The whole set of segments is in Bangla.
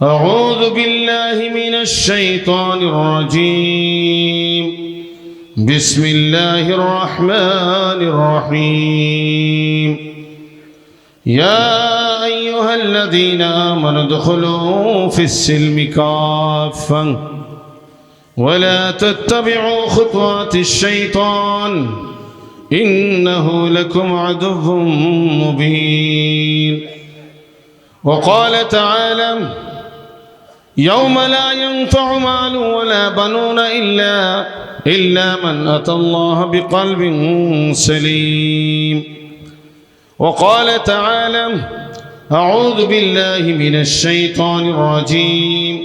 أعوذ بالله من الشيطان الرجيم. بسم الله الرحمن الرحيم. يا أيها الذين آمنوا ادخلوا في السلم كافة ولا تتبعوا خطوات الشيطان إنه لكم عدو مبين. وقال تعالى: يوم لا ينفع مال ولا بنون إلا من أتى الله بقلب سليم. وقال تعالى: أعوذ بالله من الشيطان الرجيم.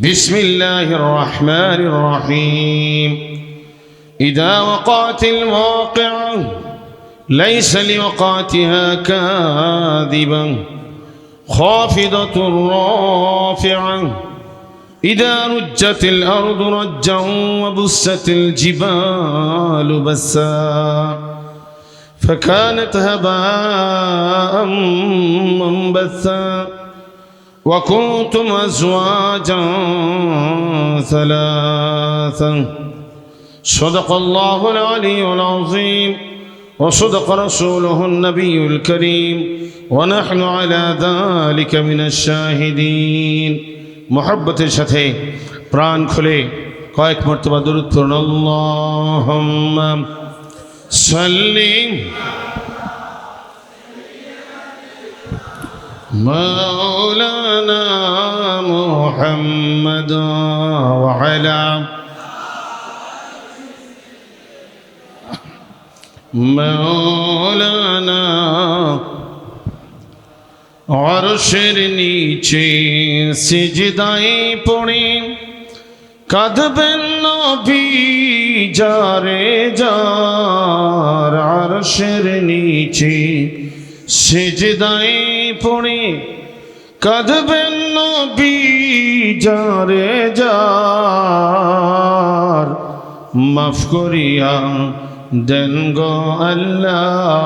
بسم الله الرحمن الرحيم. إذا وقعت الواقعة ليس لوقعتها كاذبة خافضة رافعة إذا رجت الأرض رجا وبست الجبال بسا فكانت هباء منبثا وكنتم أزواجا ثلاثا. صدق الله العلي العظيم وصدق رسوله النبي الكريم ونحن على ذلك من الشاهدين. محبতের সাথে প্রাণ খুলে কয়েক মর্তবা দরুদ পড়ুন। আল্লাহুম্মা সাল্লি মাওলানা মুহাম্মাদ ওয়া আলা মাওলানা আরশের নিচে সিজদায় পড়ে কাঁদবেন নবী যারে যার। আরশের নিচে সিজদায় পড়ে কাঁদবেন নবী যারে যার। মাফ করিয়া দেন গো আল্লাহ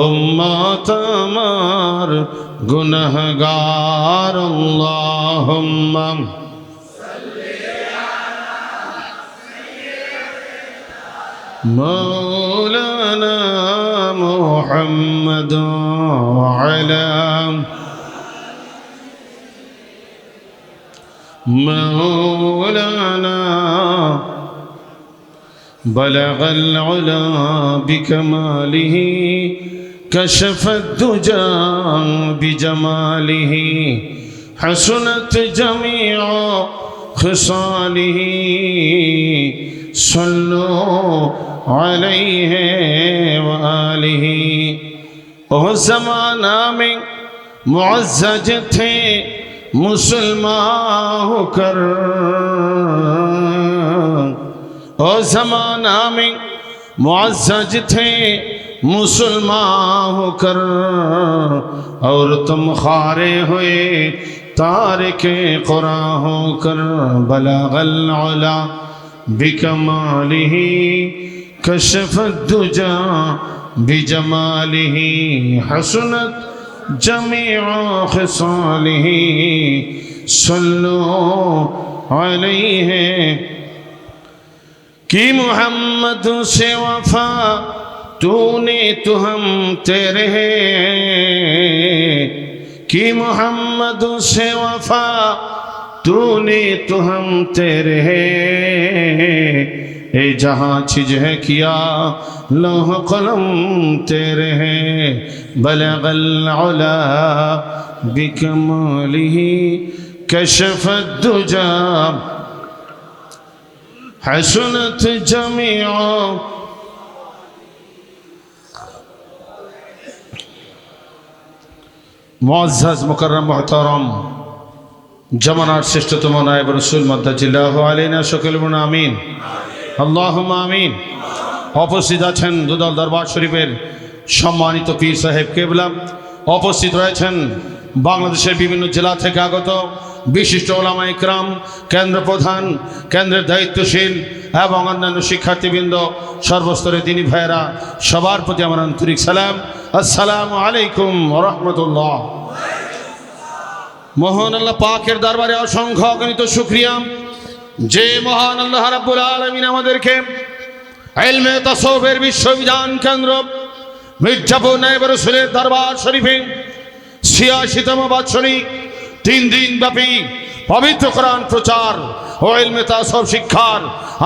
উম্মত আমার গুনাহগার। আল্লাহুম্মা সাল্লি আলা সাইয়্যিদিনা মাওলানা মুহাম্মাদ ওয়া আলা মাওলানা بلغ العلا بكماله كشف الدجى بجماله حسنت جميع خصاله صلوا عليه وآله. وہ زمانہ میں معزز تھے مسلمان ہو کر، او زمانہ میں معزز تھے مسلمان ہو کر، اور تم خارے ہوئے تارک قرآن ہو کر. بلغ العلا بکمالہ کشف الدجى بجمالہ حسنت جمیع خصالہ صلوا علیہ. کہ محمد سے وفا تو نے تو ہم تیرے ہیں، کہ محمد سے وفا تو نے تو ہم تیرے ہیں. اے جہاں چیزیں کیا لوح قلم تیرے ہیں. بلغ العلا بکمالہ کشف الدجى حسنت جميع. মুআজ্জাজ মুকাররম মুহতারাম জামানার শ্রেষ্ঠতম নায়েব রাসূল মাদ্দাজিল্লাহু আলাইনা সকলে বলুন আমিন। আল্লাহুম্মা আমিন। উপস্থিত আছেন দুদল দরবার শরীফের সম্মানিত পীর সাহেব কেবলা, উপস্থিত রয়েছেন বাংলাদেশের বিভিন্ন জেলা থেকে আগত বিশিষ্ট ওলামা ইকরাম, কেন্দ্র প্রধান, কেন্দ্রের দায়িত্বশীল এবং অন্যান্য শিক্ষার্থীবৃন্দ, সর্বস্তরে দিনী ভাইয়েরা, সবার প্রতি আমার আন্তরিক সালাম। আসসালামু আলাইকুম ওয়া রাহমাতুল্লাহ। মহান আল্লাহ পাকের দরবারে অসংখ্য অগণিত শুকরিয়া, যে মহান আল্লাহ রাব্বুল আলামিন আমাদেরকে ইলমে তাসাউফের বিশ্ববিধান কেন্দ্র মির্জাপুর নায়েব রাসূলের দরবার শরীফে ৮৬তম বাৎসরিক ৩ দিন ব্যাপী পবিত্র কোরআন প্রচার ও ইলমে তাসাউফ শিক্ষার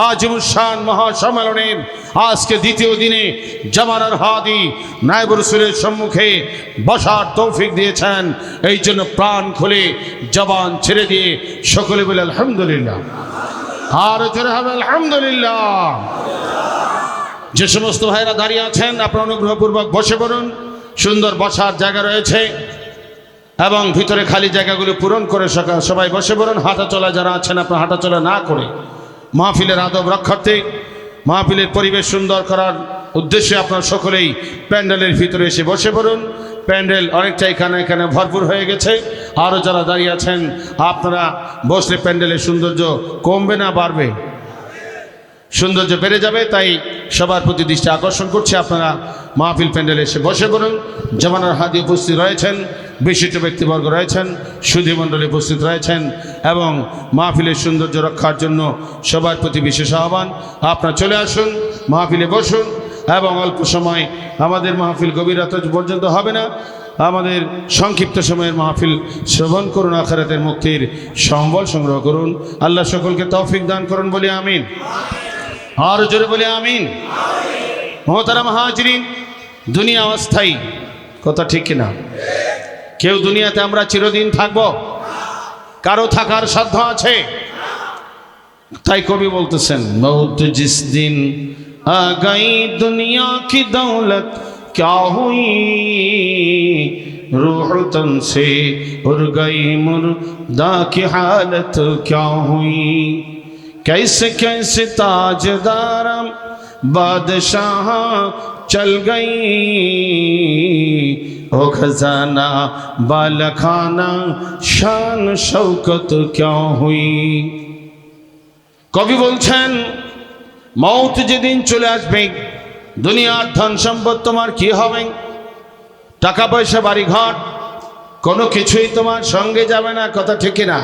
আজিমুস শান মহাসম্মেলনের আজকে দ্বিতীয় দিনে জামানার হাদি নায়েব রাসূলের সম্মুখে বসার তৌফিক দিয়েছেন। এই জন্য প্রাণ খুলে জবান ছেড়ে দিয়ে সকলে বলে আলহামদুলিল্লাহ। আর জোরে হবে আলহামদুলিল্লাহ। যে সমস্ত ভাইরা দাঁড়িয়ে আছেন আপনারা অনুগ্রহপূর্বক বসে পড়ুন। সুন্দর বসার জায়গা রয়েছে এবং ভিতরে খালি জায়গাগুলো পূরণ করে সবাই বসে পড়ুন। হাঁটাচলা যারা আছেন আপনারা হাঁটাচলা না করে মাহফিলের আদব রক্ষার্থে, মাহফিলের পরিবেশ সুন্দর করার উদ্দেশ্যে আপনারা সকলেই প্যান্ডেলের ভিতরে এসে বসে পড়ুন। প্যান্ডেল অনেকটা এখানে ভরপুর হয়ে গেছে। আরও যারা দাঁড়িয়ে আছেন আপনারা বসলে প্যান্ডেলের সৌন্দর্য কমবে না বাড়বে? সৌন্দর্য বেড়ে যাবে। তাই সবার প্রতি দৃষ্টি আকর্ষণ করছে, আপনারা মাহফিল প্যান্ডেলে এসে বসে পড়ুন। জামানার হাদি উপস্থিত রয়েছেন, বিশিষ্ট ব্যক্তিবর্গ রয়েছেন, সুধীমণ্ডলী উপস্থিত রয়েছেন এবং মাহফিলের সৌন্দর্য রক্ষার জন্য সবার প্রতি বিশেষ আহ্বান, আপনারা চলে আসুন, মাহফিলে বসুন এবং অল্প সময়, আমাদের মাহফিল গভীর রাত পর্যন্ত হবে না, আমাদের সংক্ষিপ্ত সময়ের মাহফিল শ্রবণ করুন, আখিরাতের মুক্তির সম্বল সংগ্রহ করুন। আল্লাহ সকলকে তৌফিক দান করুন, বলি আমিন। আর জোরে বলে আমিন। মোহতারাম হাজিরিন, দুনিয়া অস্থায়ী, কথা ঠিক কিনা? কেউ দুনিয়াতে আমরা চিরদিন থাকবো? কারো থাকার সাধ্য আছে? তাই কবি বলতেছেন, মৌত জিস দিন আ গই দুনিয়া কি দৌলত क्या हुई, रूह तन से उड़ गई मुर्दा की हालत क्या हुई, कैसे कैसे ताजदारम बादशाह चल गई, ओ खजाना बालखाना शान शौकत क्या हुई। कवि बोलছেন मौत যেদিন চলে আসবে, দুনিয়ার ধন সম্পদ তোমার কি হবে, টাকা পয়সা বাড়ি ঘর কোনো কিছুই তোমার সঙ্গে যাবে না, কথা ঠিক না?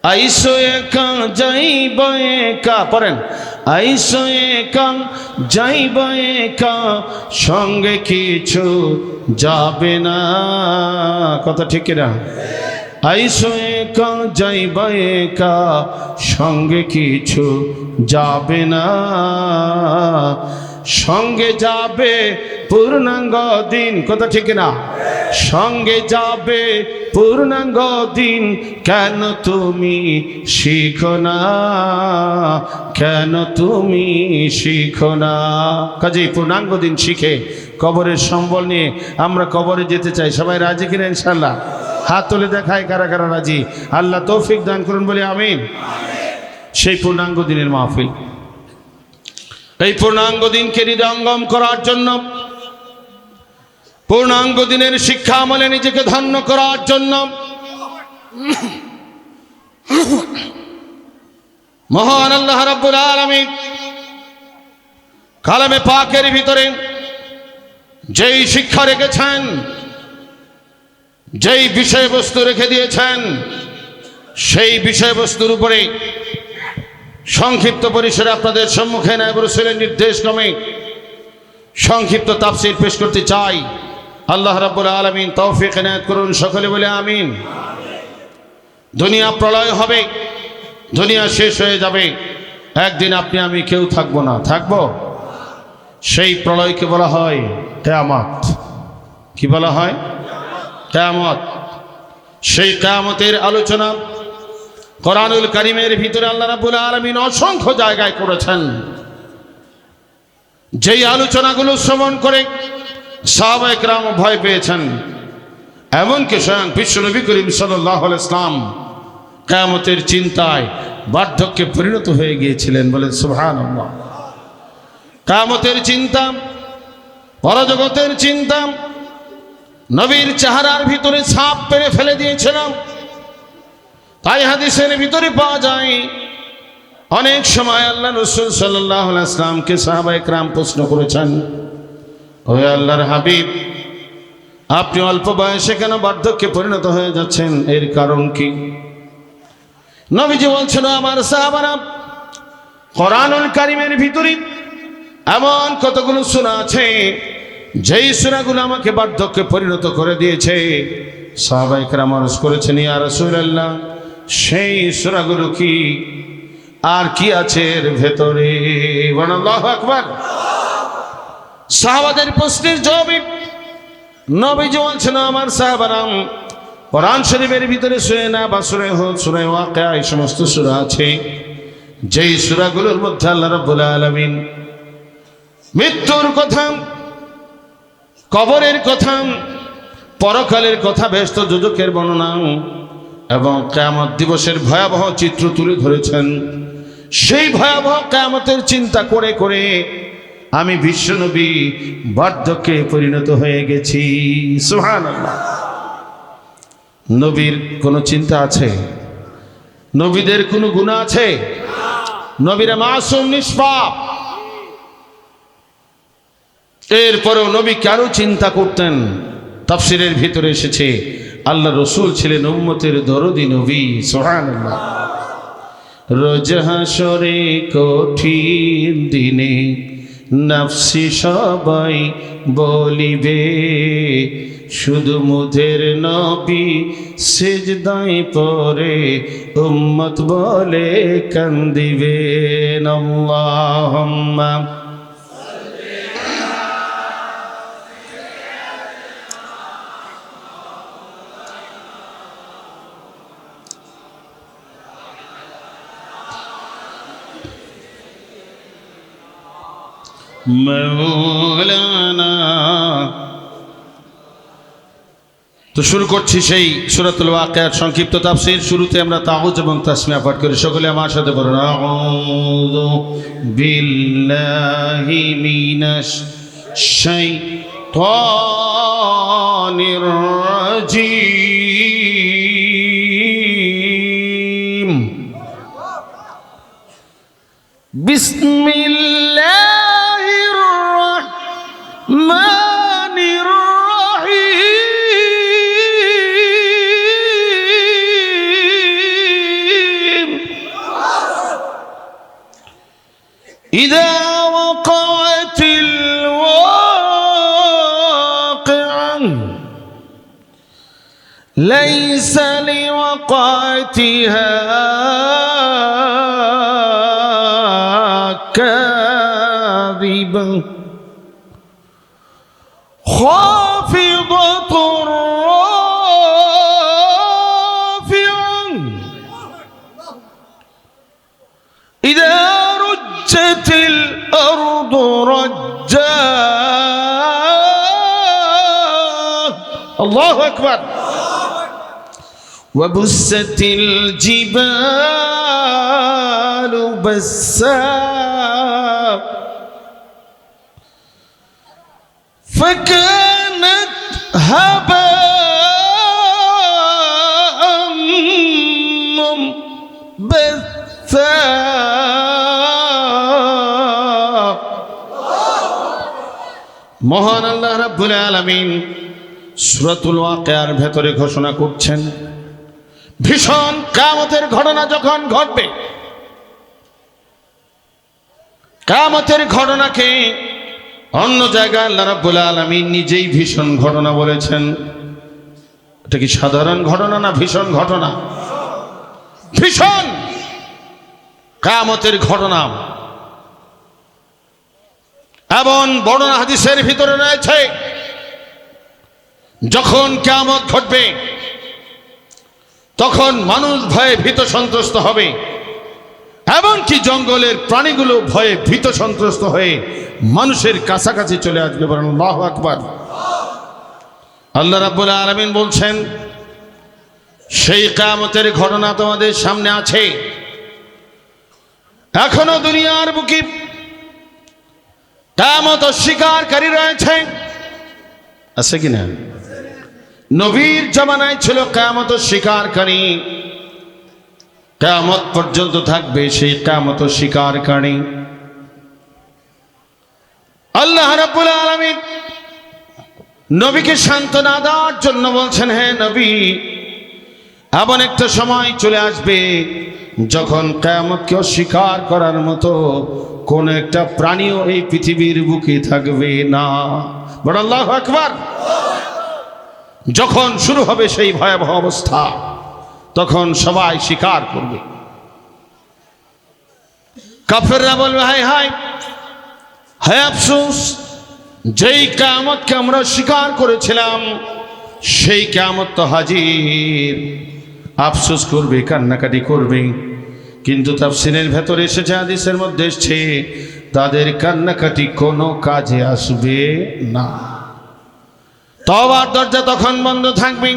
আইসো একা যাইব একা, পড়েন, আইসো একা যাইব একা, সঙ্গে কিছু যাবে না, কথা ঠিক না? আইসো একা যাইব একা, সঙ্গে কিছু যাবে না, সঙ্গে যাবে পূর্ণাঙ্গ দিন, কথা ঠিক না? সঙ্গে যাবে পূর্ণাঙ্গ দিন, কেন তুমি শিখো না, কেন তুমি শিখো না। কাজেই পূর্ণাঙ্গ দিন শিখে কবরের সম্বল নিয়ে আমরা কবরে যেতে চাই। সবাই রাজি কিনা ইনশাল্লাহ? হাত তুলে দেখায় কারা কারা রাজি। আল্লাহ তৌফিক দান করুন, বলি আমিন। সেই পূর্ণাঙ্গ দিনের মাহফিল, এই পূর্ণাঙ্গ দিনকে হৃদয়ঙ্গম করার জন্য, পূর্ণাঙ্গ দিনের শিক্ষা আমলে নিজেকে ধন্য করার জন্য মহান আল্লাহ রাব্বুল আলামিন কালামে পাকের ভিতরে যেই শিক্ষা রেখেছেন, যেই বিষয়বস্তু রেখে দিয়েছেন, সেই বিষয়বস্তুর উপরে সংক্ষিপ্ত পরিসরে আপনাদের সম্মুখে নায়েব রাসূলের নির্দেশ ক্রমে সংক্ষিপ্ত তাফসীর পেশ করতে চাই। আল্লাহ রাব্বুল আলামিন তৌফিক এনায়েত করুন, সকলে বলে আমিন। দুনিয়া প্রলয় হবে, দুনিয়া শেষ হয়ে যাবে, একদিন আপনি আমি কেউ থাকবো না, থাকবো? সেই প্রলয়কে বলা হয় কিয়ামত। কি বলা হয়? কিয়ামত। সেই কিয়ামতের আলোচনা কোরআনুল কারীমের ভিতরে আল্লাহ রাব্বুল আলামিন অসংখ্য জায়গায় করেছেন। যেই আলোচনাগুলো শ্রবণ করে সাহাবায়ে কেরাম ভয় পেয়েছেন, এমনকি স্বয়ং বিশ্বনবী করিম সাল্লাল্লাহু আলাইহি ওয়াসাল্লাম কিয়ামতের চিন্তায় বার্ধক্যে পরিণত হয়ে গিয়েছিলেন। বলে সুবহানাল্লাহ। কিয়ামতের চিন্তা, পরজগতের চিন্তা নবীর চেহারার ভিতরে ছাপ পেরে ফেলে দিয়েছিলাম। তাই হাদিসের ভিতরে পাওয়া যায়, অনেক সময় আল্লাহ রাসূল সাল্লাল্লাহু আলাইহি ওয়াসাল্লামকে সাহাবায়ে কেরাম প্রশ্ন করেছেন, ও আল্লাহর হাবিব, আপনি অল্প বয়সে কেন বার্ধক্যে পরিণত হয়ে যাচ্ছেন, এর কারণ কি? নবীজি বলছেন, আমার সাহাবারা, কোরআনুল কারীমের ভিতরে এমন কতগুলো সূরা আছে যেই সূরাগুলো আমাকে বার্ধক্যে পরিণত করে দিয়েছে। সাহাবায়ে কেরাম আরজ করেছেন, ইয়া রাসূলুল্লাহ, সেই সূরাগুলো কি, আর কি আছে এর ভেতরে? আল্লাহু আকবার। সাহাবাদের প্রশ্নের জবাবে নবীজি বলছেন, আমার সাহাবারা, কোরআন শরীফের ভিতরে সূরা নাবা, সূরা হুদ, সূরা ওয়াকিয়া, এই সমস্ত সূরা আছে যেই সূরাগুলোর মধ্যে আল্লাহ রাব্বুল আলামিন মৃত্যুর কথা, কবরের কথা, পরকালের কথা, বেহেশত দোজখের বর্ণনা এবং কিয়ামত দিবসের ভয়াবহ চিত্র তুলে ধরেছেন। সেই ভয়াবহ কিয়ামতের চিন্তা করে করে আমি বিশ্বনবী বার্ধক্যে পরিণত হয়ে গেছি। সুবহানাল্লাহ। নবীর কোনো চিন্তা আছে? নবীদের কোনো গুনাহ আছে? নবীরা মাসুম, নিষ্পাপ। এরপরেও নবী কেন চিন্তা করতেন? তাফসীরের ভিতরে এসেছে, আল্লাহ রসুল ছিলেন উম্মতের দরদি নবী। সুবহানাল্লাহ। রোজ হাসরে কঠিন দিনে নফসি সবাই বলিবে, শুধু মুদের নবী সিজদায় পড়ে উম্মত বলে কান্দিবেন। আল্লাহুম্মা মাওলানা। তো শুরু করছি সেই সূরাতুল ওয়াকিয়ার সংক্ষিপ্ত তাফসীর। শুরুতে আমরা তাউজ এবং তাসমিয়া পাঠ করি। সকলে আমার সাথে পড়ুন, আউযু বিল্লাহি মিনাশ শাইতানির রাজীম। বিসমিল্লাহির রাহমানির রাহিম। ইযা ওয়াকাআতিল ওয়াকিআহ লাইসা লিওয়াকাতিহা كاذبة خافضة رافعة إذا رجت الأرض رجا. الله أكبر. وبست الجبال بسا فكانت هباء منبثا. মহান আল্লাহ রাব্বুল আলামিন সূরাতুল ওয়াকিয়ার ভেতরে ঘোষণা করছেন, ভীষণ কিয়ামতের ঘটনা যখন ঘটবে, কিয়ামতের ঘটনাকে অন্য জায়গায় আল্লাহ রাব্বুল আলামিন নিজেই ভীষণ ঘটনা বলেছেন। এটা কি সাধারণ ঘটনা না ভীষণ ঘটনা? ভীষণ কিয়ামতের ঘটনা। এমন বর্ণনা হাদিসের ভিতরে রয়েছে, যখন কিয়ামত ঘটবে তখন মানুষ ভয়ে ভীত সন্ত্রস্ত হবে, এমনকি জঙ্গলের প্রাণীগুলো ভয়ে ভীত সন্ত্রস্ত হয়ে মানুষের কাছাকাছি চলে আসবে। বলেন আল্লাহু আকবার। আল্লাহ রাব্বুল আলামিন বলছেন, সেই কিয়ামতের ঘটনা তোমাদের সামনে আছে। এখনো দুনিয়ার বুকে কিয়ামত অস্বীকারী রয়েছে, আছে কিনা? নবীর জামানায় ছিল কিয়ামত অস্বীকারী, কিয়ামত পর্যন্ত থাকবে সেই কিয়ামত অস্বীকারী। আল্লাহ রাব্বুল আলামিন নবীকে সান্ত্বনা দেওয়ার জন্য বলছেন, হে নবী, এমন একটা সময় চলে আসবে যখন কিয়ামতকে অস্বীকার করার মতো কোন একটা প্রাণীও এই পৃথিবীর বুকে থাকবে না। বড় আল্লাহু আকবার। যখন শুরু হবে সেই ভয়াবহ অবস্থা, তখন সবাই স্বীকার করবে। কাফেররা বলবে, হায় হায় হায় আফসোস, যেই কিয়ামতকে আমরা স্বীকার করেছিলাম সেই কিয়ামত তো হাজির। আফসোস করবে, কান্নাকাটি করবে। কিন্তু তাফসীরের ভেতরে এসেছে, হাদিসের মধ্যে এসেছে, তাদের কান্নাকাটি কোনো কাজে আসবে না। তওবার দরজা তখন বন্ধ থাকবে।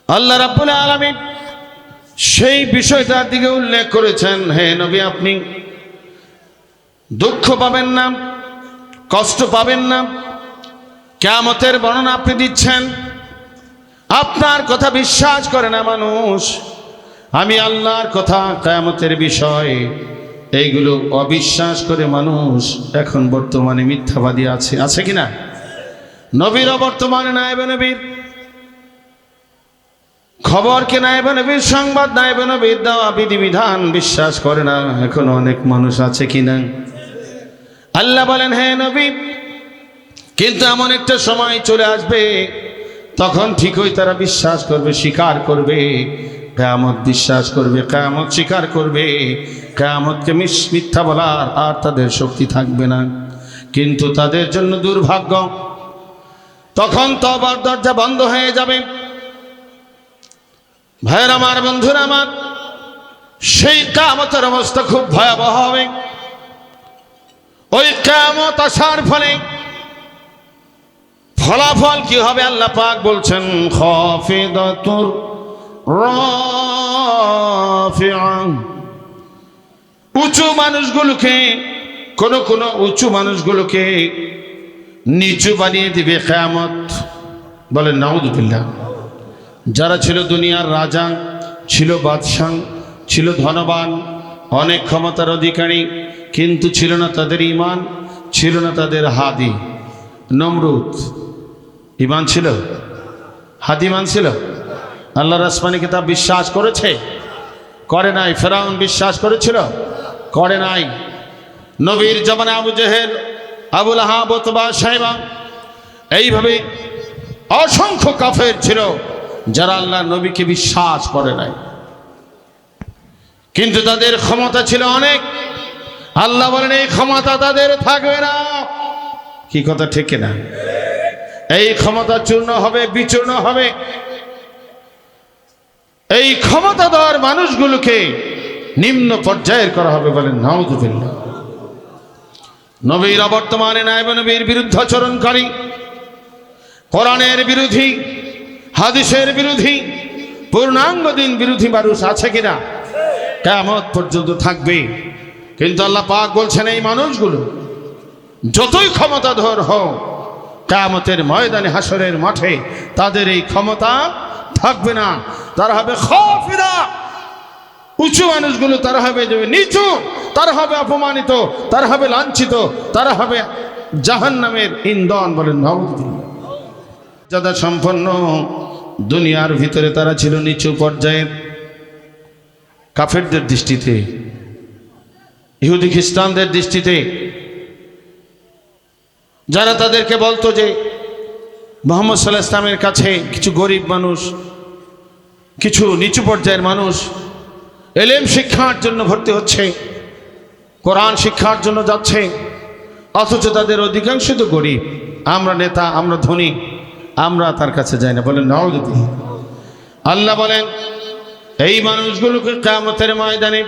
আল্লাহ রাব্বুল আলামিন সেই বিষয়টার দিকে উল্লেখ করেছেন, হে নবী, আপনি দুঃখ পাবেন না, কষ্ট পাবেন না। কিয়ামতের বর্ণনা আপনি দিচ্ছেন, আপনার কথা বিশ্বাস করে না মানুষ। আমি আল্লাহর কথা, কিয়ামতের বিষয়, এইগুলো অবিশ্বাস করে মানুষ এখন বর্তমানে মিথ্যাবাদী আছে কিনা? নবীরা বর্তমানে নায়েবে নবীর খবরকে, নায়েবে নবীর সংবাদ, নায়েবে নবীর দেওয়া বিধিবিধান বিশ্বাস করে না এখন অনেক মানুষ আছে কিনা? আল্লাহ বলেন, হে নবী, কিন্তু এমন একটা সময় চলে আসবে তখন ঠিকই তারা বিশ্বাস করবে, স্বীকার করবে, কিয়ামত বিশ্বাস করবে, কিয়ামত স্বীকার করবে। কিয়ামতকে মিথ্যা বলার আর তাদের শক্তি থাকবে না। কিন্তু তাদের জন্য দুর্ভাগ্য, তখন তওবার দরজা বন্ধ হয়ে যাবে। ভাইয়ের আমার, বন্ধুরা আমার, সেই কিয়ামতের অবস্থা খুব ভয়াবহ হবে। ওই কিয়ামত আসার ফলাফল কি হবে আল্লাহ পাক বলছেন, খাফিদাতুর রাফিআ। উঁচু মানুষগুলোকে, কোন উঁচু মানুষগুলোকে নিচু বানিয়ে দিবে কিয়ামত। বলেন নাউযুবিল্লাহ। যারা ছিল দুনিয়ার রাজা, ছিল বাদশাহ, ছিল ধনবান, অনেক ক্ষমতার অধিকারী, কিন্তু ছিল না তাদের ঈমান, ছিল না তাদের হাদি। নমরুদ ঈমান ছিল, হাদি ঈমান ছিল? আল্লাহর আসমানি কিতাব বিশ্বাস করেছে? করে নাই। ফেরাউন বিশ্বাস করেছিল? করে নাই। নবীর জামানায় আবু জেহেল, আবু লাহাব, উতবা, শাইবা, এইভাবে অসংখ্য কাফের ছিল যারা আল্লাহ নবীকে বিশ্বাস করে নাই, কিন্তু তাদের ক্ষমতা ছিল অনেক। আল্লাহ বলেন, এই ক্ষমতা তাদের থাকবে না। কি কথা ঠিক না? এই ক্ষমতা চূর্ণ হবে, বিচূর্ণ হবে। এই ক্ষমতাধর মানুষগুলোকে নিম্ন পর্যায়ের করা হবে। বলেন নাউযুবিল্লাহ। নবীরা বর্তমানে নায়েবে নবীর বিরুদ্ধাচরণকারী, কোরআনের বিরোধী, হাদিসের বিরোধী, পূর্ণাঙ্গ দিন বিরোধী মানুষ আছে কিনা? কিয়ামত পর্যন্ত থাকবে। কিন্তু আল্লাহ পাক বলছেন, এই মানুষগুলো যতই ক্ষমতাধর হোক, কিয়ামতের ময়দানে, হাসরের মাঠে তাদের এই ক্ষমতা থাকবে না। তারা হবে খাফিরা। উঁচু মানুষগুলো তারা হবে নিচু, তারা হবে অপমানিত, তারা হবে লাঞ্ছিত, তারা হবে জাহান্নামের ইন্ধন। বলেন নাউযুবিল্লাহ। যারা সম্পন্ন দুনিয়ার ভিতরে তারা ছিল নিচু পর্যায়ের। কাফেরদের দৃষ্টিতে, ইহুদি খ্রিস্টানদের দৃষ্টিতে, যারা তাদেরকে বলতো যে মুহাম্মদ সাল্লাল্লাহু আলাইহি ওয়াসাল্লামের কাছে কিছু গরিব মানুষ, কিছু নিচু পর্যায়ের মানুষ এলেম শিক্ষার জন্য ভর্তি হচ্ছে, কোরআন শিক্ষার জন্য যাচ্ছে, অথচ তাদের অধিকাংশ তো গরিব। আমরা নেতা, আমরা ধনী, আমরা তার কাছে যাই না। বলেন নাউযুবিল্লাহ। আল্লাহ বলেন, এই মানুষগুলোকে কিয়ামতের ময়দানে,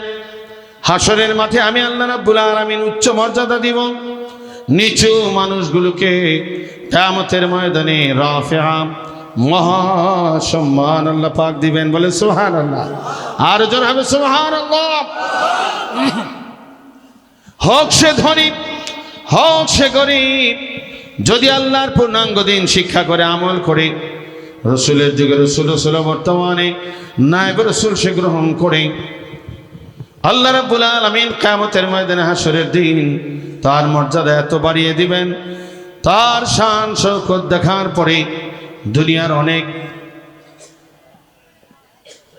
হাসরের মাঠে আমি আল্লাহ রাব্বুল আলামিন উচ্চ মর্যাদা দিব। নিচু মানুষগুলোকে কিয়ামতের ময়দানে রাফিআ, মহাসম্মান আল্লাহ পাক দিবেন। বলে সুবহানাল্লাহ। আর জন হবে সুবহানাল্লাহ। হোক সে ধনী, হোক সে গরিব, যদি আল্লাহর পূর্ণাঙ্গ দিন শিক্ষা করে, আমল করে, রসুলের যুগে রসুল বর্তমানে নায়েবে রসুল সে গ্রহণ করে, আল্লাহ রাব্বুল আলামিন কিয়ামতের ময়দানে, হাসরের দিন তার মর্যাদা এত বাড়িয়ে দিবেন, তার শান শৌকত দেখার পরে দুনিয়ার অনেক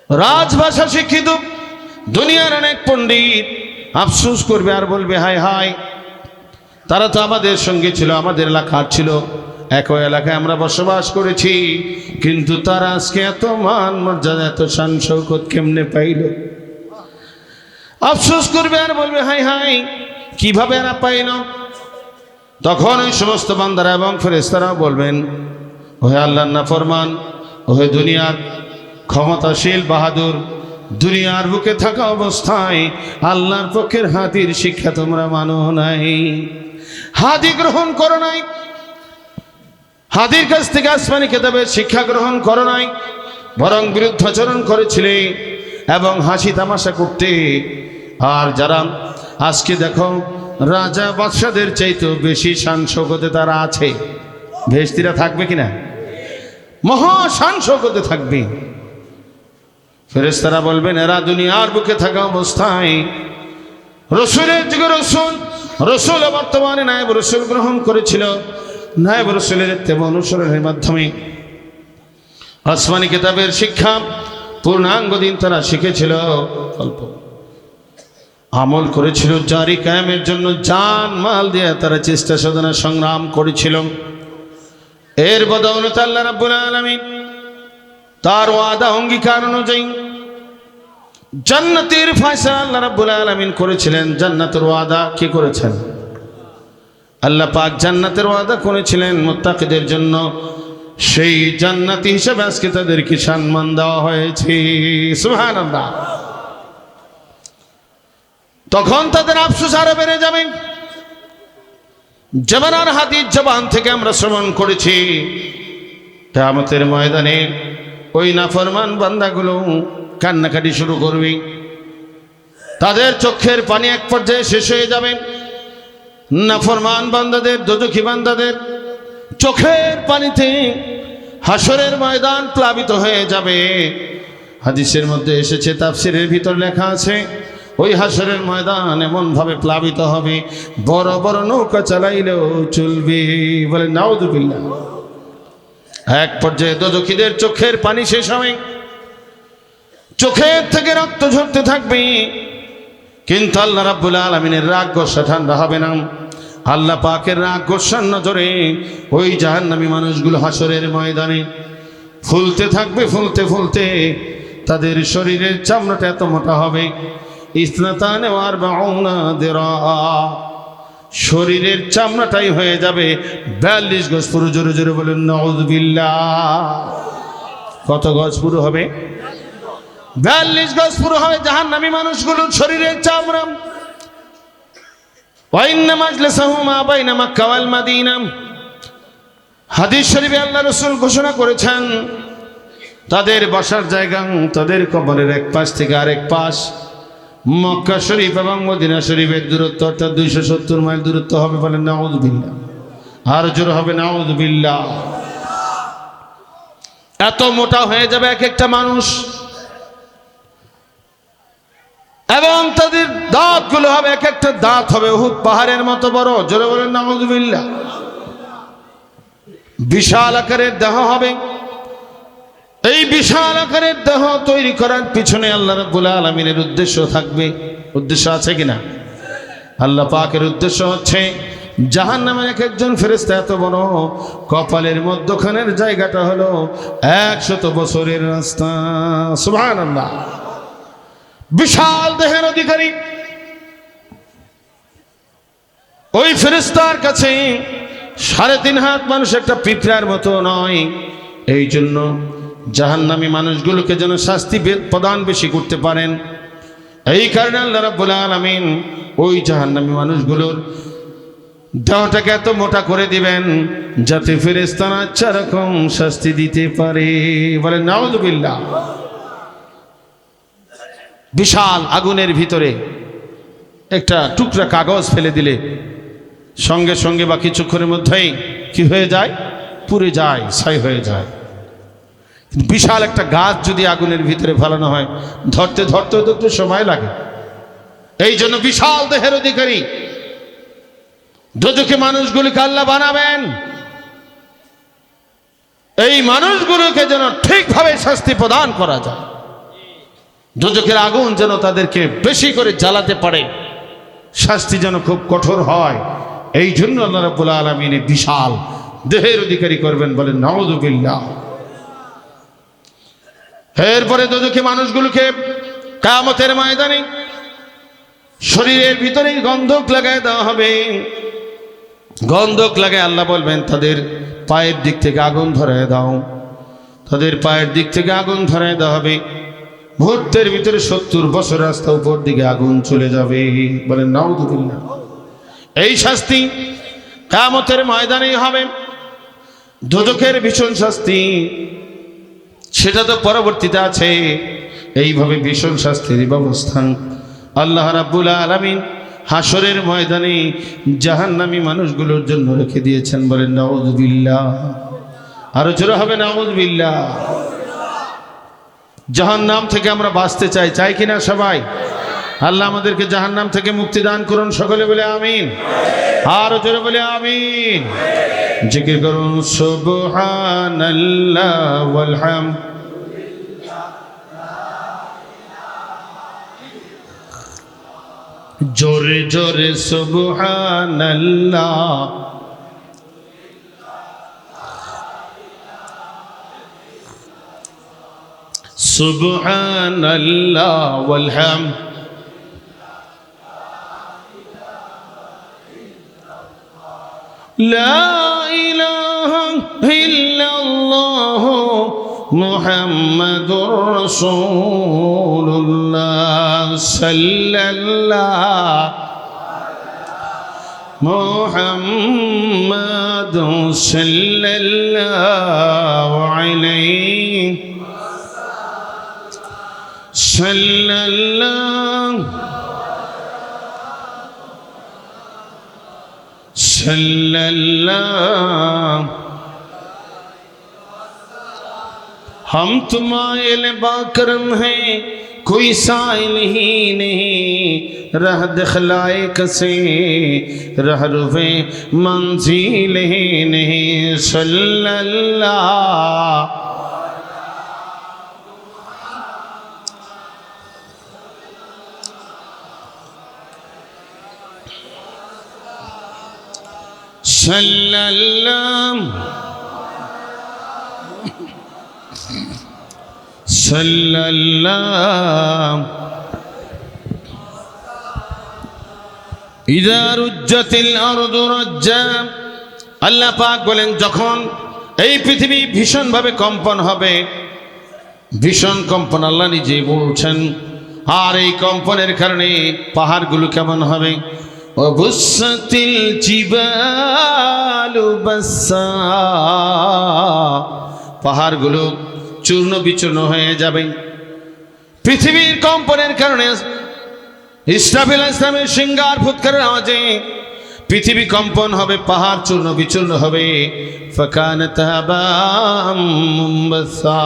রাজভাষা শিক্ষিত দুনিয়ার অনেক পণ্ডিত আফসোস করবে আর বলবে হায় হায়, তারা তো আমাদের সঙ্গে ছিল, আমাদের এলাকার ছিল, একই এলাকায় আমরা বসবাস করেছি, কিন্তু তারা আজকে এত মান মর্যাদা এত শান শৌকত কেমনে পাইল? আফসোস করবে আর বলবে হায় হায়, কিভাবে এরা পাইল? তখন ওই সমস্ত বান্দারা এবং ফেরেশতারাও বলবেন, ওহে আল্লাহর নাফরমান, ওহে দুনিয়ার ক্ষমতাশীল বাহাদুর, দুনিয়ার বুকে থাকা অবস্থায় আল্লাহর পক্ষের হাদির শিক্ষা তোমরা মানো নাই, হাদি গ্রহণ করো নাই, হাদির কাছ থেকে আসমানি কিতাবের শিক্ষা গ্রহণ করো নাই, বরং বিরুদ্ধাচরণ করেছিলে এবং হাসি তামাশা করতে। আর যারা আজকে দেখো রাজা বাদশাদের চাইতেও বেশি শান শৌকতে তারা আছে, ভেস্তিরা থাকবে কিনা? মহা শান শৌকতে থাকবে। ফেরেশতারা বলবেন এরা দুনিয়ার বুকে থাকা অবস্থায় রসুলের যুগে রসুল বর্তমানে নায়েব রসুল গ্রহণ করেছিল, নায়েব রসুলের ইত্তেবা অনুসরণের মাধ্যমে আসমানি কিতাবের শিক্ষা পূর্ণাঙ্গ দিন তারা শিখেছিল, অল্প আমল করেছিল, জারি কায়েমের জন্য জান মাল দিয়ে তারা চেষ্টা সাধনা সংগ্রাম করেছিল। এর বদৌলতে আল্লাহ রাব্বুল আলামিন তার ওয়াদা অঙ্গীকার অনুযায়ী জান্নাতের ফয়সালা আল্লাহ রাব্বুল আলামিন করেছিলেন। জান্নাতের ওয়াদা কি করেছেন? আল্লাহ পাক জান্নাতের ওয়াদা করেছিলেন মুত্তাকিদের জন্য, সেই জান্নাতি হিসেবে আজকে তাদেরকে সম্মান দেওয়া হয়েছে। সুবহানাল্লাহ। তখন তাদের আফসোস আরো বেড়ে যাবে। জবানার হাদিস জবান থেকে আমরা শ্রবণ করেছি, কিয়ামতের ময়দানে ওই নাফরমান বান্দাগুলো কান্নাকাটি শুরু করবে, তাদের চোখের পানি এক পর্যায়ে শেষ হয়ে যাবে। নাফরমান বান্দাদের, দোজখী বান্দাদের চোখের পানিতে হাসরের ময়দান প্লাবিত হয়ে যাবে। হাদিসের মধ্যে এসেছে, তাফসীরের ভিতর লেখা আছে, ওই হাসরের ময়দান এমন ভাবে প্লাবিত হবে বড় বড় নৌকা চালাইলেও চলবে। বলে নাউযুবিল্লাহ। এক পর্যায়ে দোজখীদের চোখের পানি শেষ হবে, চোখের থেকে রক্ত ঝরতে থাকবে, কিন্তু আল্লাহ রাব্বুল আলামিনের রাগ গোসা ঠান্ডা হবে না। আল্লাহ পাকের রাগ গোসার নজরে ওই জাহান্নামী মানুষগুলো হাসরের ময়দানে ফুলতে থাকবে, ফুলতে ফুলতে তাদের শরীরের চামড়াটা এত মোটা হবে, ইসনাতানে ওয়ার বাউনা দিরা, শরীরের চামড়াটাই হয়ে যাবে 42 গজ পুরো। জোরে জোরে বলেন নাউযুবিল্লাহ। কত গজ পুরো হবে? 42 গজ পুরো হবে জাহান্নামী মানুষগুলোর শরীরের চামড়া। ওয়াইন্না মাজলিসাহুম মা বাইনা মক্কা ওয়াল মাদিনা, হাদিস শরীফে আল্লাহ রাসূল ঘোষণা করেছেন তাদের বসার জায়গা তাদের কবরের এক পাশ থেকে আরেক পাশ মক্কা শরীফ এবং মদিনা শরীফের দূরত্ব অর্থাৎ 270 মাইল দূরত্ব হবে। বলেন নাউযুবিল্লাহ। আর জোর হবে নাউযুবিল্লাহ। এত মোটা হয়ে যাবে এক একটা মানুষ, এবং তাদের দাঁতগুলো হবে, এক একটা দাঁত হবে উহুদ পাহাড়ের মতো বড়। জোরে বলেন নাউযুবিল্লাহ। বিশাল আকারের দেহ হবে। এই বিশাল আকারের দেহ তৈরি করার পিছনে আল্লাহ রাব্বুল আলামিনের উদ্দেশ্য থাকবে। উদ্দেশ্য আছে কিনা? আল্লাহ পাকের উদ্দেশ্য হচ্ছে জাহান্নামের এক একজন ফেরেশতা এত বড়, কপালের মধ্যখানের জায়গাটা হলো 100 বছরের রাস্তা। সুবহানাল্লাহ। বিশাল দেহের অধিকারী ওই ফেরেশতার কাছে 3.5 হাত মানুষ একটা পিঁপড়ার মতো নয়। এই জন্য জাহান্নামী মানুষগুলোকে যেন শাস্তি প্রদান বেশি করতে পারেন, এই কারণে আল্লাহ রাব্বুল আলামিন ওই জাহান্নামী মানুষগুলোর দেহটাকে এত মোটা করে দিবেন যাতে ফেরেশতারা 4 রকম শাস্তি দিতে পারে। বলে নাউযুবিল্লাহ। বিশাল আগুনের ভিতরে একটা টুকরা কাগজ ফেলে দিলে সঙ্গে সঙ্গে বা কিছুক্ষণের মধ্যেই কি হয়ে যায়? পুড়ে যায়, ছাই হয়ে যায়। বিশাল একটা গাছ যদি আগুনের ভিতরে ফেলানো হয়, ধরতে ধরতে তো একটু সময় লাগে। এই জন্য বিশাল দেহের অধিকারী দোজখে মানুষগুলোকে আল্লাহ বানাবেন, এই মানুষগুলোকে যেন ঠিকভাবে শাস্তি প্রদান করা যায়, দোজখের আগুন যেন তাদেরকে বেশি করে জ্বালাতে পারে, শাস্তি যেন খুব কঠোর হয়। এই জন্য আল্লাহ রাব্বুল আলামিন বিশাল দেহের অধিকারী করবেন, বলেন নাউযুবিল্লাহ। এরপরে দোজখে মানুষগুলোকে কিয়ামতের ময়দানে শরীরের ভিতরে গন্ধক লাগায় দেওয়া হবে। গন্ধক লাগায় আল্লাহ বলবেন তাদের পায়ের দিক থেকে আগুন ধরায় দাও, তাদের পায়ের দিক থেকে আগুন ধরায় দেওয়া হবে। মুহূর্তের ভিতরে 70 বছর রাস্তা উপর দিকে আগুন চলে যাবে, বলেন নাউযুবিল্লাহ। এই শাস্তি কিয়ামতের ময়দানেই হবে। দোজখের ভীষণ শাস্তি সেটা তো পরবর্তীতে আছে। এইভাবে ভীষণ শাস্তির ব্যবস্থা আল্লাহ রাব্বুল আলামিন হাসরের ময়দানে জাহান্নামী মানুষগুলোর জন্য রেখে দিয়েছেন, বলেন নাউযুবিল্লাহ। আরো জোরে হবে নাউযুবিল্লাহ। জাহান্নাম থেকে আমরা বাঁচতে চাই, চাই কিনা সবাই? আল্লাহ আমাদেরকে জাহান্নাম থেকে মুক্তি দান করুন, সকলে বলে আমিন। আরো জোরে বলে আমিন। জিকির করুন সুবহানাল্লাহ ওয়াল হামদ। জোরে জোরে সুবহানাল্লাহ, সুবহানাল্লাহ ওয়াল হামদ। লা ইলাহা ইল্লাল্লাহ মুহাম্মাদুর রাসূলুল্লাহ সাল্লাল্লাহু মুহাম্মাদুর সাল্লাল্লাহু আলাইহি সাল্লাল্লাহু সাল্লাল্লাহু। हम तुम्हारे बाकरम हैं, कोई साइल ही नहीं, रह दिखलाए कसे रह रुवे मंजिल ही नहीं। सल्लल्लाहु सल्लल्लाहु सल्लल्लाहु। इज़ा रुज्जतिल अर्दु रज्जा। আল্লাহ পাক বলেন যখন এই পৃথিবী ভীষণ ভাবে কম্পন হবে, ভীষণ কম্পন আল্লাহ নিজেই বলছেন। আর এই কম্পনের কারণে পাহাড়গুলো কেমন হবে? وبست الجبال بسا। পাহাড়গুলো চূর্ণ বিচূর্ণ হয়ে যাবে পৃথিবীর কম্পনের কারণে। ইসরাফিল ইসলামের সিংহার ফুৎকারের আওয়াজে পৃথিবী কম্পন হবে, পাহাড় চূর্ণ বিচূর্ণ হবে। ফাকানাত হাবাম মুনবাসা।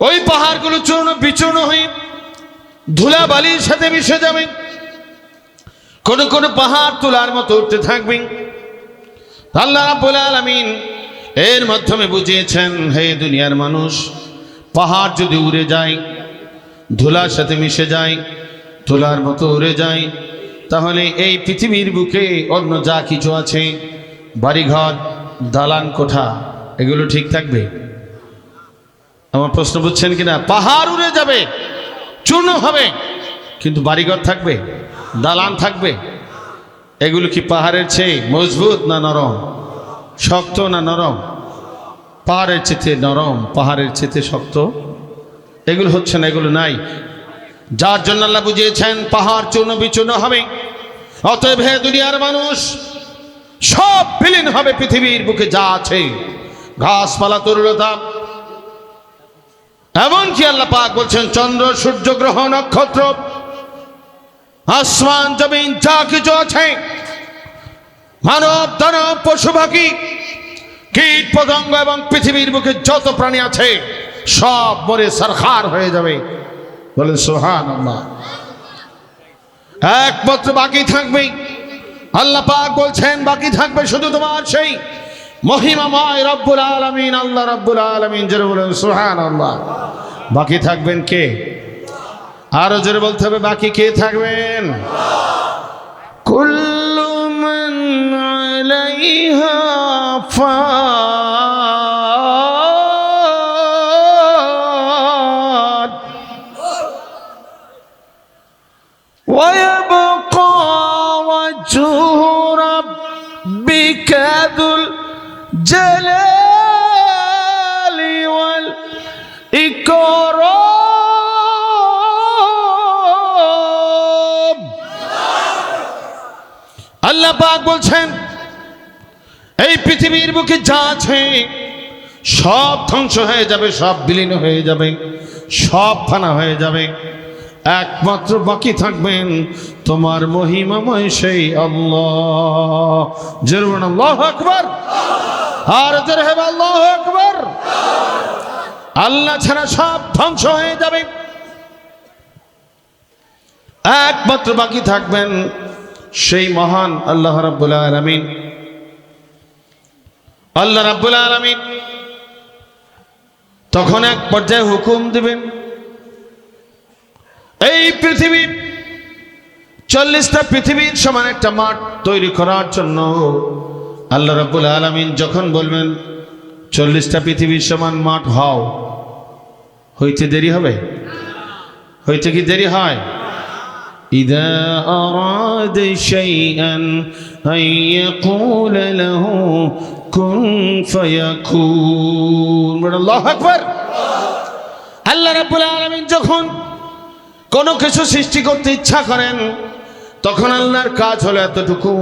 ওই পাহাড়গুলো চূর্ণ বিচূর্ণ হয়ে ধুলা বালির সাথে মিশে যাবে। কোন কোন পাহাড় তুলার মতো উঠতে থাকবে। আল্লাহ রাব্বুল আলামিন এর মাধ্যমে বুঝিয়েছেন, হে দুনিয়ার মানুষ, পাহাড় যদি উড়ে যায়, ধুলার সাথে মিশে যায়, ধুলার মতো উড়ে যায়, তাহলে এই পৃথিবীর বুকে অন্য যা কিছু আছে, বাড়িঘর, দালান কোঠা, এগুলো ঠিক থাকবে? আমার প্রশ্ন বুঝছেন কিনা? পাহাড় উড়ে যাবে, চূর্ণ হবে, কিন্তু বাড়িঘর থাকবে, দালান থাকবে। এগুলো কি পাহাড়ের চেয়ে মজবুত না নরম? শক্ত না নরম? পাহাড়ের চেয়ে নরম, পাহাড়ের চেয়ে শক্ত। এগুলো হচ্ছে না, এগুলো নাই। যার জন্য আল্লাহ বুঝিয়েছেন পাহাড় চূর্ণ বিচূর্ণ হবে। অতএব হে দুনিয়ার মানুষ, সব বিলীন হবে পৃথিবীর বুকে যা আছে, ঘাসপালা, তরুলতা। এমনকি আল্লাহ পাক বলছেন চন্দ্র, সূর্য, গ্রহ, নক্ষত্র, আসমান, জমিন যা কিছু আছে, মানব, দানব, পশু পাখি, কীট পতঙ্গ এবং পৃথিবীর বুকে যত প্রাণী আছে, সব মরে সরখার হয়ে যাবে। বলেন সুবহানাল্লাহ। একমাত্র বাকি থাকবে আল্লাহ পাক বলছেন বাকি থাকবে শুধু তোমার সেই মহিমাময় রব্বুল আলামিন, আল্লাহ রব্বুল আলামিন। জোরে বলেন সুবহানাল্লাহ। বাকি থাকবেন কে? আরো জোরে বলতে হবে, বাকি কে থাকবেন? কুল্লু মান আলাইহা ফান ওয়া ইয়াবকা ওয়াজহু রাব্বিকা যুল জালালি ওয়াল ইকরাম। আল্লাহ পাক বলছেন এই পৃথিবীর বুকে যা আছে সব ধ্বংস হয়ে যাবে, সব বিলীন হয়ে যাবে, সব ফানা হয়ে যাবে, একমাত্র বাকি থাকবেন তোমার মহিমাময় সেই আল্লাহ। জোরে বলুন আল্লাহু আকবার। আর জোরে হবে আল্লাহু আকবার। আল্লাহ ছাড়া সব ধ্বংস হয়ে যাবে, একমাত্র বাকি থাকবেন সেই মহান আল্লাহ রাব্বুল আলামিন। আল্লাহ রাব্বুল আলামিন তখন এক পর্যায়ে হুকুম দিবেন, এই পৃথিবী 40টা পৃথিবীর সমান একটা মাঠ তৈরি করার জন্য আল্লাহ রাব্বুল আলামিন যখন বলবেন 40টা পৃথিবীর সমান মাঠ হও, হইতে দেরি হবে? হইতে কি দেরি হয়? ইযা আরাদা শাইআন আন ইয়াকুলা লাহু কুন ফায়াকুন। আল্লাহু আকবার। আল্লাহ রাব্বুল আলামিন যখন কোনো কিছু সৃষ্টি করতে ইচ্ছা করেন তখন আল্লাহর কাজ হলো এতটুকু,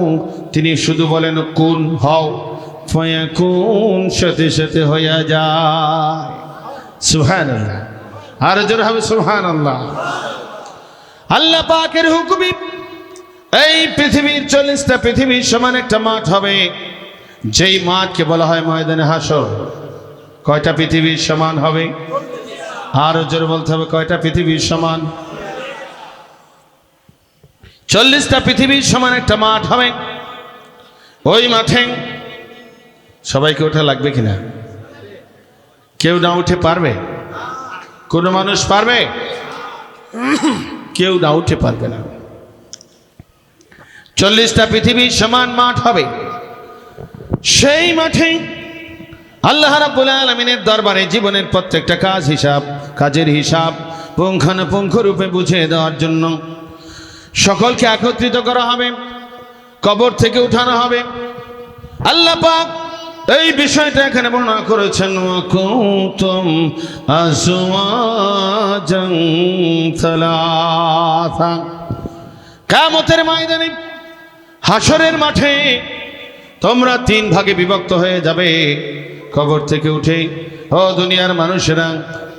তিনি শুধু বলেন কুন, হও, ফায়াকুন, সাথে সাথে হয়ে যায়। সুবহানাল্লাহ। আর জোরে হবে সুবহানাল্লাহ। আল্লাহ পাকের হুকুমে এই পৃথিবীর 40টা পৃথিবীর সমান একটা মাঠ হবে, যেই মাঠকে বলা হয় ময়দানে হাসর। কয়টা পৃথিবীর সমান হবে? আরো জোরে বলতে হবে, কয়টা পৃথিবীর সমান? 40টা পৃথিবীর সমান একটা মাঠ হবে। ওই মাঠে সবাইকে ওঠা লাগবে কিনা? কেউ না উঠে পারবে? কোনো মানুষ পারবে? কেউ না উঠে পারবে না। 40টা পৃথিবীর সমান মাঠ হবে। সেই মাঠে আল্লাহ রাব্বুল আলামিনের দরবারে জীবনের প্রত্যেকটা কাজের হিসাব পুঙ্খানুপুঙ্খ রূপে বুঝিয়ে দেওয়ার জন্য সকলকে একত্রিত করা হবে, কবর থেকে উঠানো হবে। আল্লাহ পাক এই বিষয়টা এখানে বর্ণনা করেছেন, কুনতুম আজওয়াজান সালাসা। কিয়ামতের ময়দানে হাসরের মাঠে তোমরা 3 ভাগে বিভক্ত হয়ে যাবে। কবর থেকে উঠে ও দুনিয়ার মানুষেরা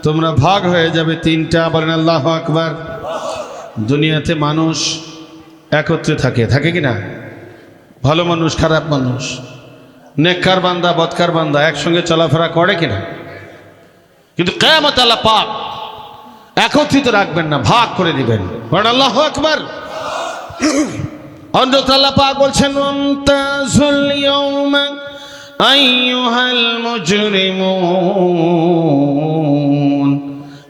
তোমরা ভাগ হয়ে যাবে 3টা। বলেন আল্লাহু আকবার। দুনিয়াতে মানুষ একত্রে থাকে কি না? ভালো মানুষ, খারাপ মানুষ, নেককার বান্দা, বদকার বান্দা একসঙ্গে চলাফেরা করে কিনা? কিন্তু কিয়ামত আল্লাহ পাক একত্রিত রাখবেন না, ভাগ করে দিবেন। বলেন আল্লাহু আকবার। অন্যত্র আল্লাহ পাক বলছেন, ওয়ামতাজুল ইয়াওমা আইয়ুহাল মুজরিমুন।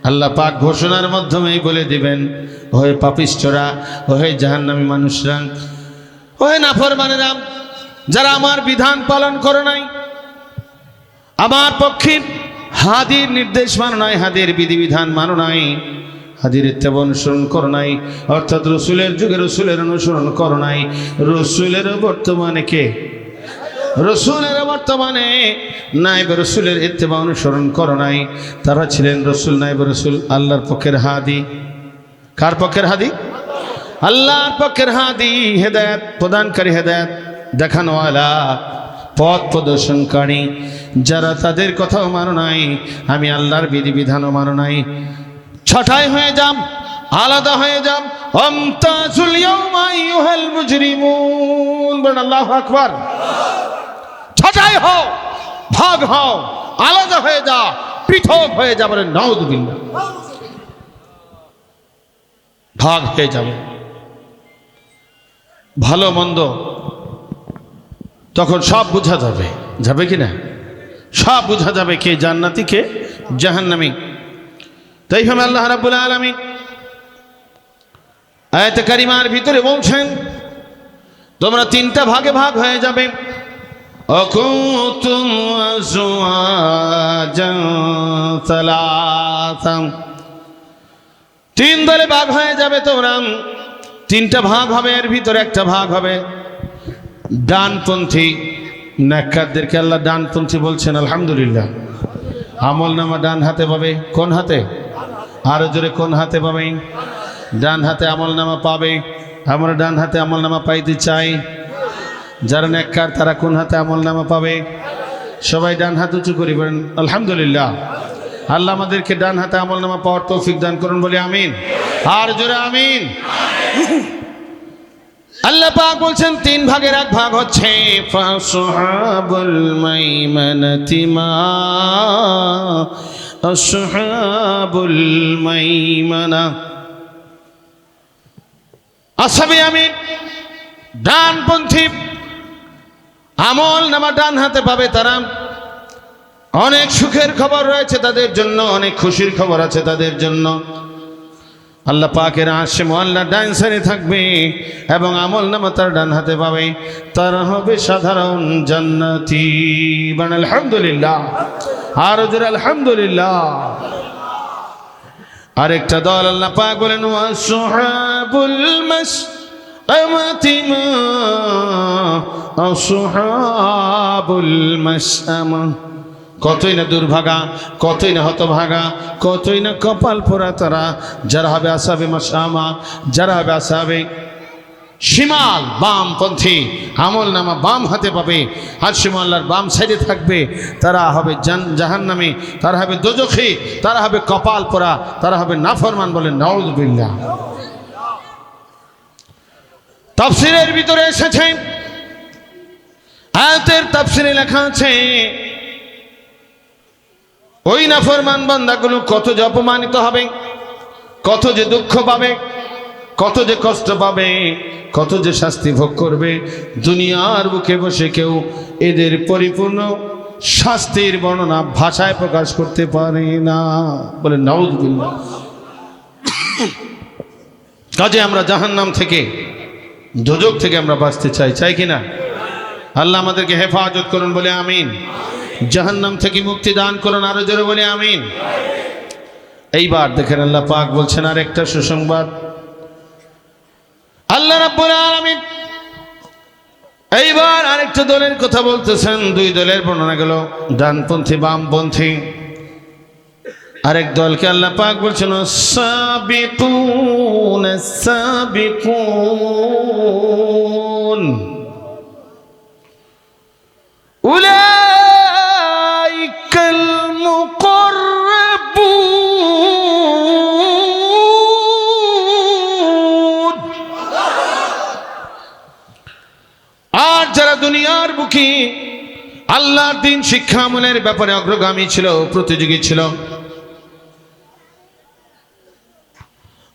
আল্লাহ পাক ঘোষণার মাধ্যমেই বলে দিবেন, ওহে পাপিষ্ঠরা, ওহে জাহান্নামী মানুষরা, ওহে নাফরমানেরা, যারা আমার বিধান পালন করো নাই, আমার পক্ষে হাদির নির্দেশ মানো নাই, হাদির বিধিবিধান মানো নাই, হাদির ইত্তেবা অনুসরণ করো নাই, অর্থাৎ রসুলের যুগে রসুলের অনুসরণ করো নাই। রসুলের বর্তমানে কে? রসুলের বর্তমানে নায়েব রসুলের ইত্তেবা অনুসরণ করো নাই। তারা ছিলেন রসুল, নায়েব রসুল, আল্লাহর পক্ষের হাদি। কার পক্ষের হাদি? আল্লাহর পক্ষের হাদি, হেদায়েত প্রদানকারী, হেদায়েত দেখানোওয়ালা, পথ প্রদর্শনকারী। যারা তাদের কথাও মানো নাই, আমি আল্লাহর বিধিবিধানও মানো নাই, ছটাই হয়ে যাম, আলাদা হয়ে যাম। আমতাজুল ইয়াওমা আইয়ুহাল মুজরিমুন। বলেন আল্লাহু আকবার। ছটাই হও, ভাগ হও, আলাদা হয়ে যা, পৃথক হয়ে যা। বলেন নাউযুবিল্লাহ। ভাগ হয়ে যাবে। ভালো মন্দ তখন সব বোঝা যাবে, যাবে কি না? সব বোঝা যাবে কে জান্নাতি কে জাহান্নামী। তাই ভাবে আল্লাহ রাব্বুল আলামিন আয়াতে কারিমার ভিতরে বলছেন তোমরা তিনটা ভাগে ভাগ হয়ে যাবে। অকুতুম আজওয়াজান সালাসা, তিন দলে ভাগ হয়ে যাবে তোমরা। তিনটা ভাগ হবে, এর ভিতরে একটা ভাগ হবে ডানপন্থী। নেককারদেরকে আল্লাহ ডানপন্থী বলছেন, আলহামদুলিল্লাহ। আমল নামা ডান হাতে পাবে। কোন হাতে? আরো জোরে, কোন হাতে পাবে? ডান হাতে আমল নামা পাবে। আমরা ডান হাতে আমল নামা পাইতে চাই। যারা নেককার তারা কোন হাতে আমল নামা পাবে? সবাই ডান হাত উঁচু করি, বলেন আলহামদুলিল্লাহ। আল্লাহ আমাদেরকে ডান হাতে আমল নামা পাওয়ার তৌফিক দান করুন, বলি আমিন। আর জোরে আমিন। আল্লাহ পাক বলছেন তিন ভাগের এক ভাগ হচ্ছে ফাসহাবুল মাইমানাতি মা আসহাবুল মাইমানা। আসহাবে ইয়ামিন ডানপন্থী, আমল নামা ডান হাতে পাবে তারা। অনেক সুখের খবর রয়েছে তাদের জন্য, অনেক খুশির খবর আছে তাদের জন্য। আল্লাহ পাকের আরশে মুআল্লা ডান সাইডে থাকবে এবং আমল নামা তার ডান হাতে পাবে। তারা হবে সাধারণ জান্নাতি। বান আলহামদুলিল্লাহ। আর জোরে আলহামদুলিল্লাহ। আরেকটা দল আল্লাহ পাক বলেন ওয়াসহাবুল মাশআমাতি মা আসহাবুল মাশআমা। কতই না দুর্ভাগা, কতই না হতভাগা, কতই না কপাল পোড়া তারা, যারা হবে আসহাবে মাশআমা, যারা হবে আসহাবে শিমাল, বামপন্থী। আমল নামা বাম হাতে পাবে, আরশে মুআল্লার বাম সাইডে থাকবে। তারা হবে জাহান্নামী, তারা হবে দোজখী, তারা হবে কপাল পোড়া, তারা হবে নাফরমান। বলেন নাউযুবিল্লাহ। তাফসীরের ভিতরে এসেছে, আয়াতের তাফসীরে লেখা আছে ওই নাফরমান বান্দাগুলো কত যে অপমানিত হবে, কত যে দুঃখ পাবে, কত যে কষ্ট পাবে, কত যে শাস্তি ভোগ করবে। দুনিয়ার বুকে বসে কেউ এদের পরিপূর্ণ শাস্তির বর্ণনা ভাষায় প্রকাশ করতে পারে না। বলে নাউযুবিল্লাহ। কাজে আমরা জাহান্নাম থেকে, দোজখ থেকে আমরা বাঁচতে চাই, চাই কিনা? আল্লাহ আমাদেরকে হেফাজত করুন, বলে আমিন। জাহান্নাম থেকে মুক্তি দান করুন, আরো জোরে বলে আমিন। এইবার দেখেন আল্লাহ পাক বলছেন আর একটা সুসংবাদ। আল্লাহ রাব্বুল আলামিন এইবার আরেকটা দলের কথা বলতেছেন। দুই দলের বর্ণনা গেল, ডানপন্থী বামপন্থী। আরেক দলকে আল্লাহ পাক বলছেন সাবিকুন সাবিকুন উলাইকাল মুকাররাবুন। আর যারা দুনিয়ার বুকে আল্লাহর দ্বীন শিক্ষা আমলের ব্যাপারে অগ্রগামী ছিল, প্রতিযোগী ছিল,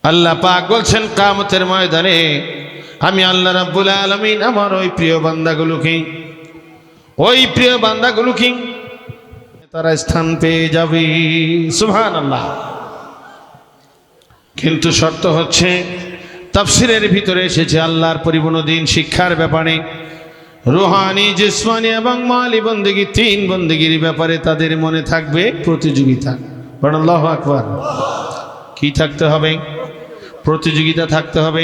আল্লাহ পাক বলছেন কিয়ামতের ময়দানে আমি আল্লাহ রাব্বুল আলামিন আমার ওই প্রিয় বান্দাগুলোকে তারা স্থান পেয়ে যাবে। সুবহানাল্লাহ। কিন্তু শর্ত হচ্ছে, তাফসীরের ভিতরে এসেছে আল্লাহর পরিপূর্ণ দ্বীন শিক্ষার ব্যাপারে, রুহানি, জিসমানি এবং মালি বন্দেগী, তিন বন্দেগীর ব্যাপারে তাদের মনে থাকবে প্রতিযোগিতা। আল্লাহু আকবার। কি থাকতে হবে? প্রতিযোগিতা থাকতে হবে,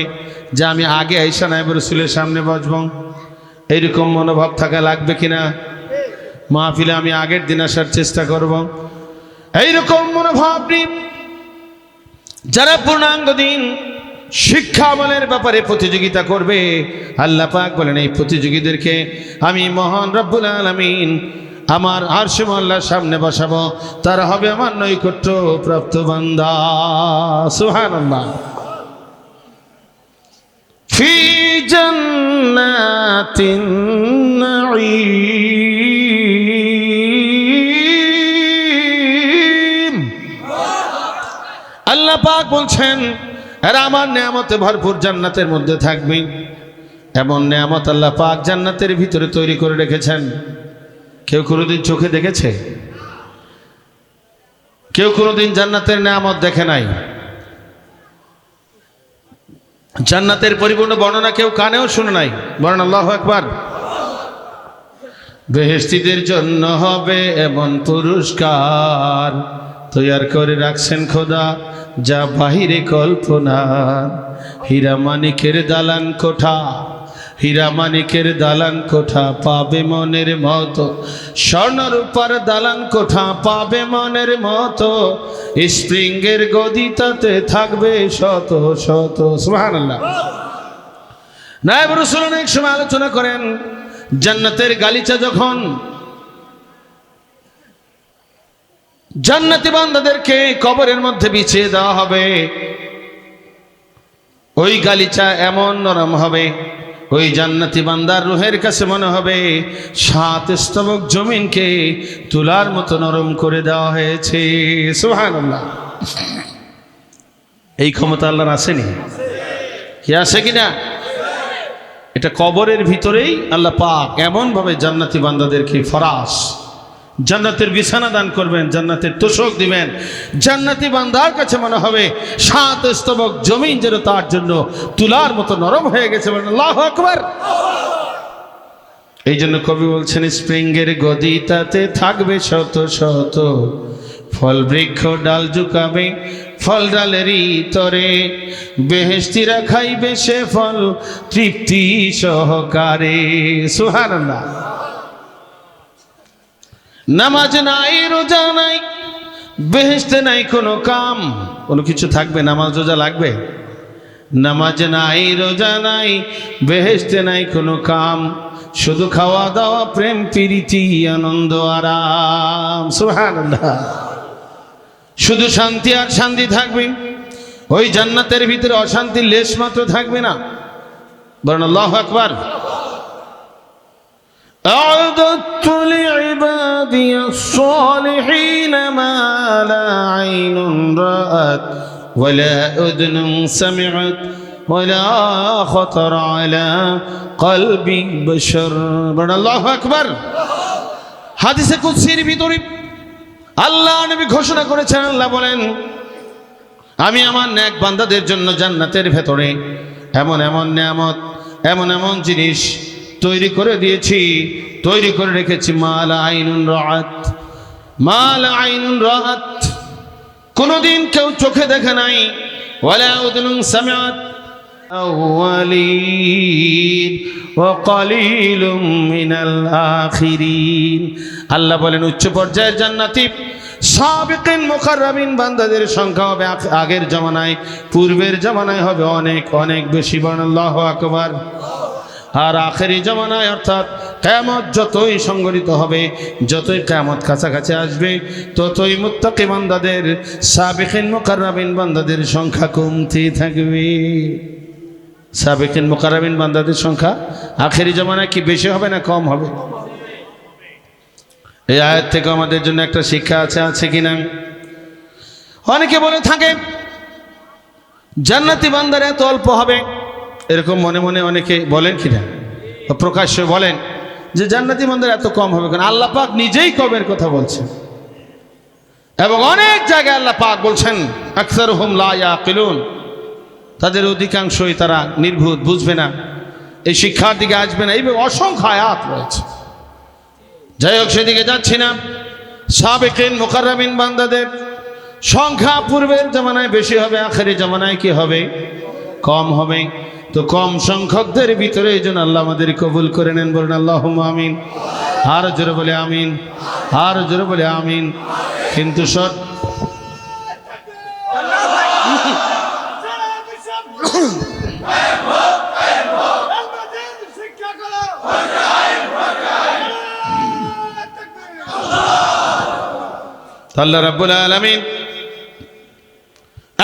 যে আমি আগে আয়েশা নায়েবে রাসূলের সামনে বসব, এইরকম মনোভাব থাকা লাগবে কিনা? মাহফিলে আমি আগের দিন আসার চেষ্টা করব, এইরকম মনোভাব নিয়ে যারা পূর্ণাঙ্গ দিন শিক্ষা আমলের ব্যাপারে প্রতিযোগিতা করবে, আল্লাহ পাক বলেন এই প্রতিযোগীদেরকে আমি মহান রব্বুল আলামিন আমার আরশে মুআল্লার সামনে বসাবো। তারা হবে আমার নৈকট্য প্রাপ্ত বান্দা। সুবহানাল্লাহ। ফি জান্নাতিন নাঈম। আল্লাহ পাক বলছেন এরা আমার নিয়ামতে ভরপুর জান্নাতের মধ্যে থাকবে এমন নেয়ামত আল্লাহ পাক জান্নাতের ভিতরে তৈরি করে রেখেছেন। কেউ কোনোদিন চোখে দেখেছে? কেউ কোনোদিন জান্নাতের নেয়ামত দেখে নাই? জান্নাতের পরিপূর্ণ বর্ণনা কেউ কানেও শুনে নাই? বলেন আল্লাহু আকবার। বেহেশতীদের জন্য হবে এমন পুরস্কার তৈয়ার করে রাখছেন খোদা যা বাহিরে কল্পনা। হীরা মানিকের দালান কোঠা, হীরা মানিকের দালান কোঠা পাবে মনের মতো, স্বর্ণরূপার দালান কোঠা পাবে মনের মতো, স্প্রিংয়ের গদিটাতে থাকবে শত শত। সুবহানাল্লাহ। নায়েব রাসূল অনেক সময় আলোচনা করেন জান্নাতের গালিচা যখন জান্নাতি বান্দাদেরকে কবরের মধ্যে বিছিয়ে দেওয়া হবে, ওই গালিচা এমন নরম হবে, ওই জান্নাতি বান্দার রূহের কাছে মনে হবে 7 স্তবক জমিনকে তুলার মতো নরম করে দেওয়া হয়েছে। সুবহানাল্লাহ। এই ক্ষমতা আল্লাহর আসেনি? কি আছে কিনা? এটা কবরের ভিতরেই আল্লাহ পাক এমনভাবে জান্নাতি বান্দাদেরকে ফরাশ জান্নাতের বিছানা দান করবেন, জান্নাতের তোশক দিবেন। জান্নাতি বান্দার কাছে মনে হবে 7 স্তবক জমিন যেন তার জন্য তুলার মতো নরম হয়ে গেছে। আল্লাহু আকবার। এই জন্য কবি বলছেন স্প্রিংয়ের গদিটাতে থাকবে শত শত, ফল বৃক্ষ ডাল ঝুকাবে ফল ডালেরই তরে, বেহেশতীরা খাইবে সে ফল তৃপ্তি সহকারে। সুবহানাল্লাহ। নামাজ নাই, রোজা নাই, বেহেশতে নাই কোনো কাম, কোনো কিছু থাকবে? নামাজ রোজা লাগবে? নামাজ নাই, রোজা নাই, বেহেশতে নাই কোনো কাম, শুধু খাওয়া দাওয়া প্রেম প্রীতি আনন্দ আরাম। সুবহানাল্লাহ। শুধু শান্তি আর শান্তি থাকবে, ওই জান্নাতের ভিতরে অশান্তির লেশ মাত্র থাকবে না। বলেন আল্লাহু আকবার। أعددت لعبادي الصالحين ما لا عين رأت ولا أذن سمعت ولا خطر على قلب بشر। بسم الله أكبر। হাদিসে কুদসির ভিতরে আল্লাহ নবী ঘোষণা করেছেন, আল্লাহ বলেন আমি আমার নেক বান্দাদের জন্য জান্নাতের ভেতরে এমন এমন নিয়ামত, এমন এমন জিনিস তৈরি করে দিয়েছি, তৈরি করে রেখেছি। মাল আইনুন রাআত, মাল আইনুন রাআত, কোনদিন কেউ চোখে দেখে নাই। ওয়ালা উযুনুন সামিআত আউয়ালিন ওয়া কালিলুম মিনাল আখিরিন। আল্লাহ বলেন উচ্চ পর্যায়ের জান্নাতি সাবিকিন মুকাররাবিন বান্দাদের সংখ্যা হবে আগের জামানায়, পূর্বের জামানায় হবে অনেক অনেক বেশি। বলেন আল্লাহু আকবার। আর আখেরি জামানায় অর্থাৎ কিয়ামত যতই সংঘটিত হবে, যতই কিয়ামত কাছাকাছি আসবে, ততই মুত্তাকি বান্দাদের সাবিকিন মুকাররাবিন বান্দাদের সংখ্যা কমতে থাকবে। সাবিকিন মুকাররাবিন বান্দাদের সংখ্যা আখেরি জামানায় কি বেশি হবে না কম হবে? এই আয়াত থেকে আমাদের জন্য একটা শিক্ষা আছে কিনা? অনেকে বলে থাকে জান্নাতি বান্দারা এত অল্প হবে, এরকম মনে মনে অনেকে বলেন কিনা, প্রকাশ্যে বলেন যে জান্নাতি বান্দারা এত কম হবে কেন? আল্লাহ পাক নিজেই কমের কথা বলছেন, এবং অনেক জায়গায় আল্লাহ পাক বলছেন আকসারুহুম লা ইয়াকিলুন, তাদের অধিকাংশই তারা নির্ভুল, বুঝবে না, এই শিক্ষার দিকে আসবে না। এইভাবে অসংখ্য আয়াত রয়েছে। যাই হোক, সেদিকে যাচ্ছি না। সাবিকিন মুকাররাবিন বান্দাদের সংখ্যা পূর্বের জামানায় বেশি হবে, আখেরি জামানায় কি হবে? কম হবে। তো কম সংখ্যকদের ভিতরে এই জন্য আল্লাহ আমাদের কবুল করে নেন। বলেন আল্লাহুম্মা আমিন। আর জোরে বলে আমিন, আর জোরে বলে আমিন। কিন্তু আল্লাহ রাব্বুল আলামিন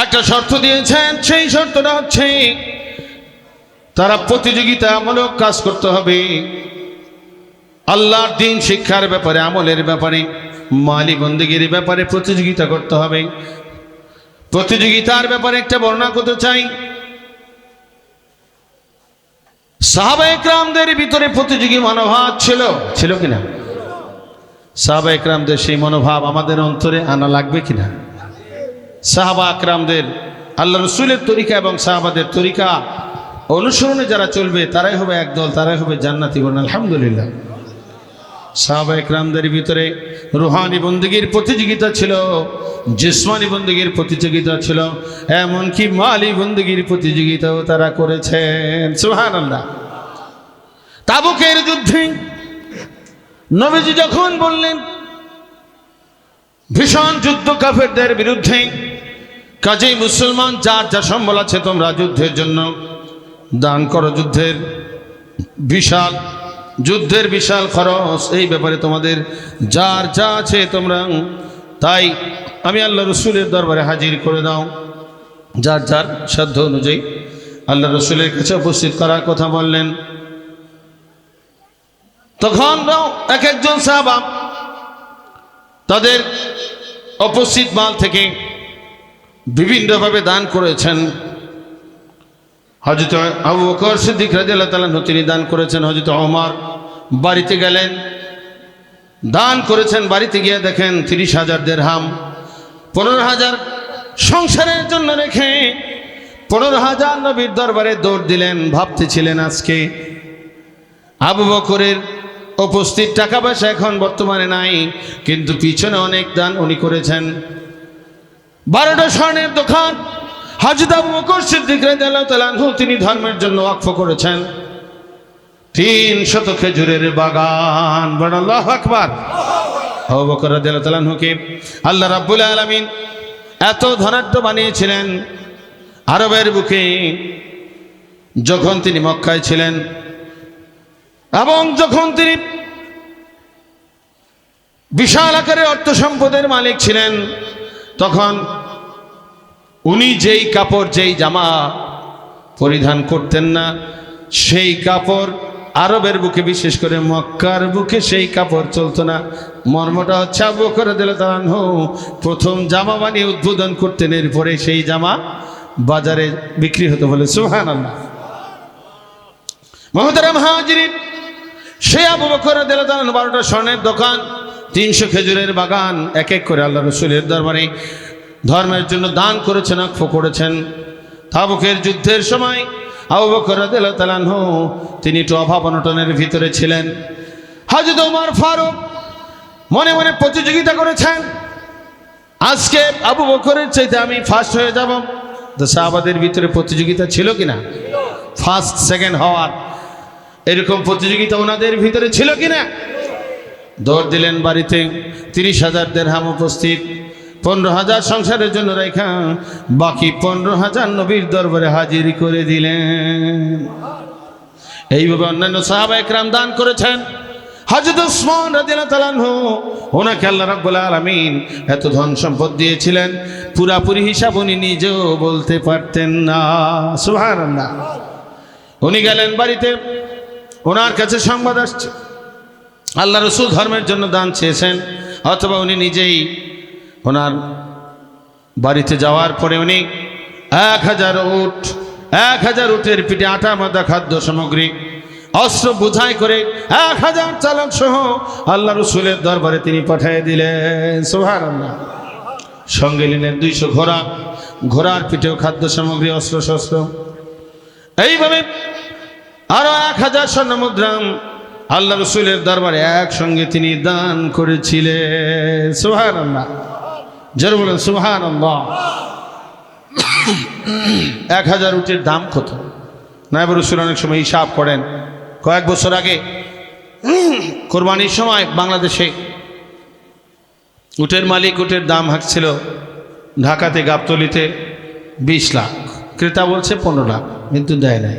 একটা শর্ত দিয়েছেন, সেই শর্তটা হচ্ছে তারা প্রতিযোগিতামূলক কাজ করতে হবে। আল্লাহর দ্বীন শিক্ষার ব্যাপারে, আমলের ব্যাপারে, মালি বন্দেগীর ব্যাপারে প্রতিযোগিতা করতে হবে। প্রতিযোগিতার ব্যাপারে একটা বর্ণনা করতে চাই। সাহাবায়ে কেরামদের ভিতরে প্রতিযোগী মনোভাব ছিল কিনা? সাহাবায়ে কেরামদের সেই মনোভাব আমাদের অন্তরে আনা লাগবে কিনা? সাহাবা একরামদের আল্লাহ রসুলের তরিকা এবং সাহাবাদের তরিকা অনুসরণে যারা চলবে তারাই হবে একদল, তারাই হবে জান্নাতি। বলেন আলহামদুলিল্লাহ। সাহাবা একরামদের ভিতরে রুহানি বন্দেগীর প্রতিযোগিতা ছিল, জিসমানি বন্দেগীর প্রতিযোগিতা ছিল, এমনকি মালি বন্দেগীর প্রতিযোগিতাও তারা করেছেন। সুবহানাল্লাহ। তাবুকের যুদ্ধে নবীজি যখন বললেন ভীষণ যুদ্ধ কাফেরদের বিরুদ্ধে, কাজেই মুসলমান যার যা সম্বল আছে তোমরা যুদ্ধের জন্য দান করো, যুদ্ধের বিশাল খরচ, এই ব্যাপারে তোমাদের যার যা আছে তোমরা তাই আমি আল্লাহ রসুলের দরবারে হাজির করে দাও। যার যার সাধ্য অনুযায়ী আল্লাহ রসুলের কাছে উপস্থিত করার কথা বললেন। তখন এক একজন সাহাবা তাদের উপস্থিত মাল থেকে বিভিন্নভাবে দান করেছেন। হযরত আবু বকর সিদ্দিক রাদিয়াল্লাহু তাআলা তিনি দান করেছেন। হযরত ওমর বাড়িতে গেলেন, দান করেছেন। বাড়িতে গিয়ে দেখেন 30,000 দিরহাম, 15,000 সংসারের জন্য রেখে 15,000 নবীর দরবারে দৌড় দিলেন। ভাবতেছিলেন আজকে আবু বকরের উপস্থিত টাকা পয়সা এখন বর্তমানে নাই, কিন্তু পিছনে অনেক দান উনি করেছেন। 12টা স্বর্ণের দোকান হযরত আবু বকর সিদ্দিক রাদিয়াল্লাহু তাআলা তিনি ধর্মের জন্য ওয়াকফ করেছেন। 300 খেজুরের বাগান। বলেন আল্লাহু আকবার। আবু বকর রাদিয়াল্লাহু তাআলা আল্লাহ রাব্বুল আলামিন এত ধনাঢ্য বানিয়েছিলেন। আরবের বুকে যখন তিনি মক্কায় ছিলেন এবং যখন তিনি বিশাল আকারের অর্থ সম্পদের মালিক ছিলেন, তখন উনি যেই কাপড় যেই জামা পরিধান করতেন না, সেই কাপড় আরবের বুকে বিশেষ করে মক্কার বুকে সেই কাপড় চলতো না। মর্মটা হচ্ছে আবু বকর রাদিয়াল্লাহু তাআলা প্রথম জামা বানিয়ে উদ্বোধন করতেন, এরপরে সেই জামা বাজারে বিক্রি হতো। বলে সুবহানাল্লাহ। মুহতারাম হাজিরিন, সেই আবু বকর রাদিয়াল্লাহু তাআলা 12টা স্বর্ণের দোকান, 300 খেজুরের বাগান এক এক করে আল্লাহ রসুলের দরবারে ধর্মের জন্য দান করেছেন, ওয়াকফ করেছেন। তাবুকের যুদ্ধের সময় আবু বকর রাদিয়াল্লাহু তাআলা তিনি একটু অভাব অনটনের ভিতরে ছিলেন। হযরত ওমর ফারুক মনে মনে প্রতিযোগিতা করেছেন, আজকে আবু বকরের চাইতে আমি ফার্স্ট হয়ে যাব। তো সাহাবাদের ভিতরে প্রতিযোগিতা ছিল কিনা? ফার্স্ট সেকেন্ড হওয়ার এরকম প্রতিযোগিতা ওনাদের ভিতরে ছিল কিনা? দৌড় দিলেন বাড়িতে, 30,000 দিরহাম উপস্থিত, 15,000 সংসারের জন্য রেখা, বাকি 15,000 নবীর দরবারে হাজির করে দিলেন। এইভাবে অন্যান্য সাহাবা একরাম দান করেছেন। হযরত উসমান রাদিয়াল্লাহু তাআলা ওনাকে আল্লাহ রাব্বুল আলামিন এত ধন সম্পদ দিয়েছিলেন, পুরাপুরি হিসাব উনি নিজেও বলতে পারতেন না। সুবহানাল্লাহ। উনি গেলেন বাড়িতে, ওনার কাছে সংবাদ আসছে আল্লাহ রসুল ধর্মের জন্য দান চেয়েছেন, অথবা উনি নিজেই ওনার বাড়িতে যাওয়ার পরে উনি 1000 উটের পিঠে আটা মাদা খাদ্য সামগ্রী অস্ত্র বোঝাই করে 1000 চালক সহ আল্লাহ রসুলের দরবারে তিনি পাঠিয়ে দিলেন। সুবহানাল্লাহ। সঙ্গে নিলেন 200 ঘোড়া, ঘোড়ার পিঠেও খাদ্য সামগ্রী অস্ত্র শস্ত্র। এইভাবে আরো 1000 স্বর্ণ মুদ্রা আল্লাহ রসুলের দরবারে একসঙ্গে তিনি দান করেছিলেন। সুবহানাল্লাহ। জোরে বলেন সুবহানাল্লাহ। 1000 উটের দাম কত? নায়েব রসুল অনেক সময় হিসাব করেন। কয়েক বছর আগে কোরবানির সময় বাংলাদেশে উটের মালিক উটের দাম হাঁকছিল ঢাকাতে গাবতলিতে 20 লাখ, ক্রেতা বলছে 15 লাখ, কিন্তু দেয় নাই।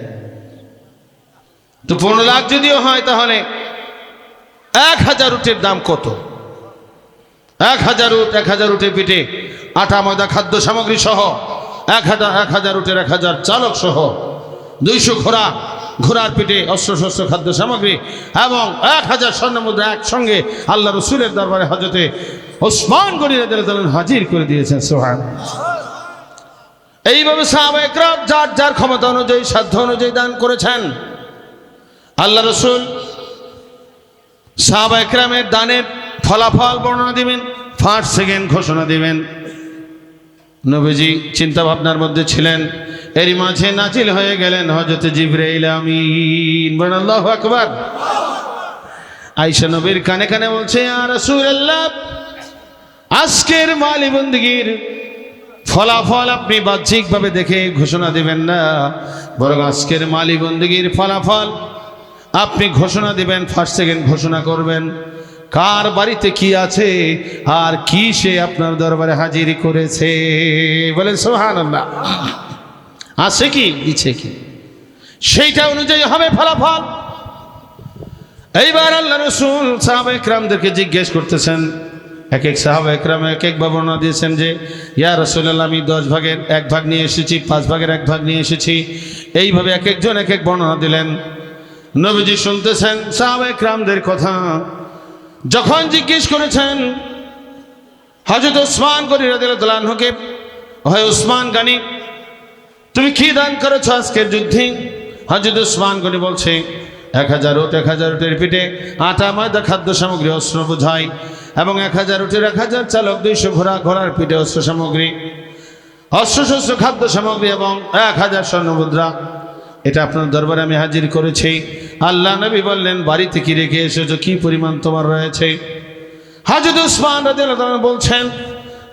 তো 15 লাখ যদিও হয় তাহলে 1000 উটের দাম কত? 1000 উট, 1000 উটের পিঠে আটা ময়দা খাদ্য সামগ্রী সহ 1000 উটের 1000 চালক সহ 200 ঘোড়া, ঘোড়ার পিঠে অস্ত্রশস্ত্র খাদ্য সামগ্রী এবং 1000 স্বর্ণ মুদ্রা একসঙ্গে আল্লাহ রসুলের দরবারে হযরতে ওসমান গনি রাদিয়াল্লাহু তাআলা হাজির করে দিয়েছেন। সুবহানাল্লাহ। এইভাবে সাহাবা একরাম যার যার ক্ষমতা অনুযায়ী সাধ্য অনুযায়ী দান করেছেন। আল্লাহ রসুল সাহাবা একরামের দানের ফলাফল বর্ণনা দিবেন, ফার্স্ট সেকেন্ড ঘোষণা দিবেন। নবীজি চিন্তা ভাবনার মধ্যে ছিলেন, এরই মাঝে নাজিল হয়ে গেলেন হযরত জিবরাইল আমিন, বলেন আল্লাহু আকবার। আয়েশা নবীর কানে কানে বলছে, ইয়া রাসূলুল্লাহ, আজকের মালি বন্দিগির ফলাফল আপনি বাহ্যিকভাবে দেখে ঘোষণা দিবেন না, বরং আজকের মালি বন্দিগির ফলাফল আপনি ঘোষণা দিবেন, ফার্স্ট সেকেন্ড ঘোষণা করবেন, কার বাড়িতে কি আছে আর কি সে আপনার দরবারে হাজির করেছে। বলেন সুবহানাল্লাহ। আছে কি, দিচ্ছে কি, সেইটা অনুযায়ী হবে ফলাফল। এইবার আল্লাহ রাসূল সাহাবা একরামদেরকে জিজ্ঞেস করতেছেন, এক এক সাহাবা একরাম এক এক বর্ণনা দিয়েছেন যে, ইয়া রাসূলুল্লাহ, আমি 10 ভাগের 1 ভাগ নিয়ে এসেছি, 5 ভাগের 1 ভাগ নিয়ে এসেছি। এইভাবে এক একজন এক এক বর্ণনা দিলেন। নবীজি শুনতেছেন সাহাবা একরামদের কথা। যখন জিজ্ঞেস করেছেন হযরত ওসমান গনি রাদিয়াল্লাহু আনহুকে, হয় ওসমান গনি, তুমি কি দান করেছো আজকের যুদ্ধে? হযরত ওসমান গনি বলছে, 1000 উট, 1000 উটের পিঠে আটা, ময়দা, খাদ্য সামগ্রী, অস্ত্র বোঝাই, এবং 1000 উটের 1000 চালক, 200 ঘোড়া, ঘোড়ার পিঠে অস্ত্র সামগ্রী, অস্ত্রশস্ত্র, খাদ্য সামগ্রী এবং 1000 স্বর্ণ মুদ্রা, এটা আপনার দরবারে আমি হাজির করেছি। আল্লাহ নবী বললেন, বাড়িতে কি রেখে এসেছো, কি পরিমাণ তোমার রয়েছে? হযরত ওসমান রাদিয়াল্লাহু আনহু বলছেন,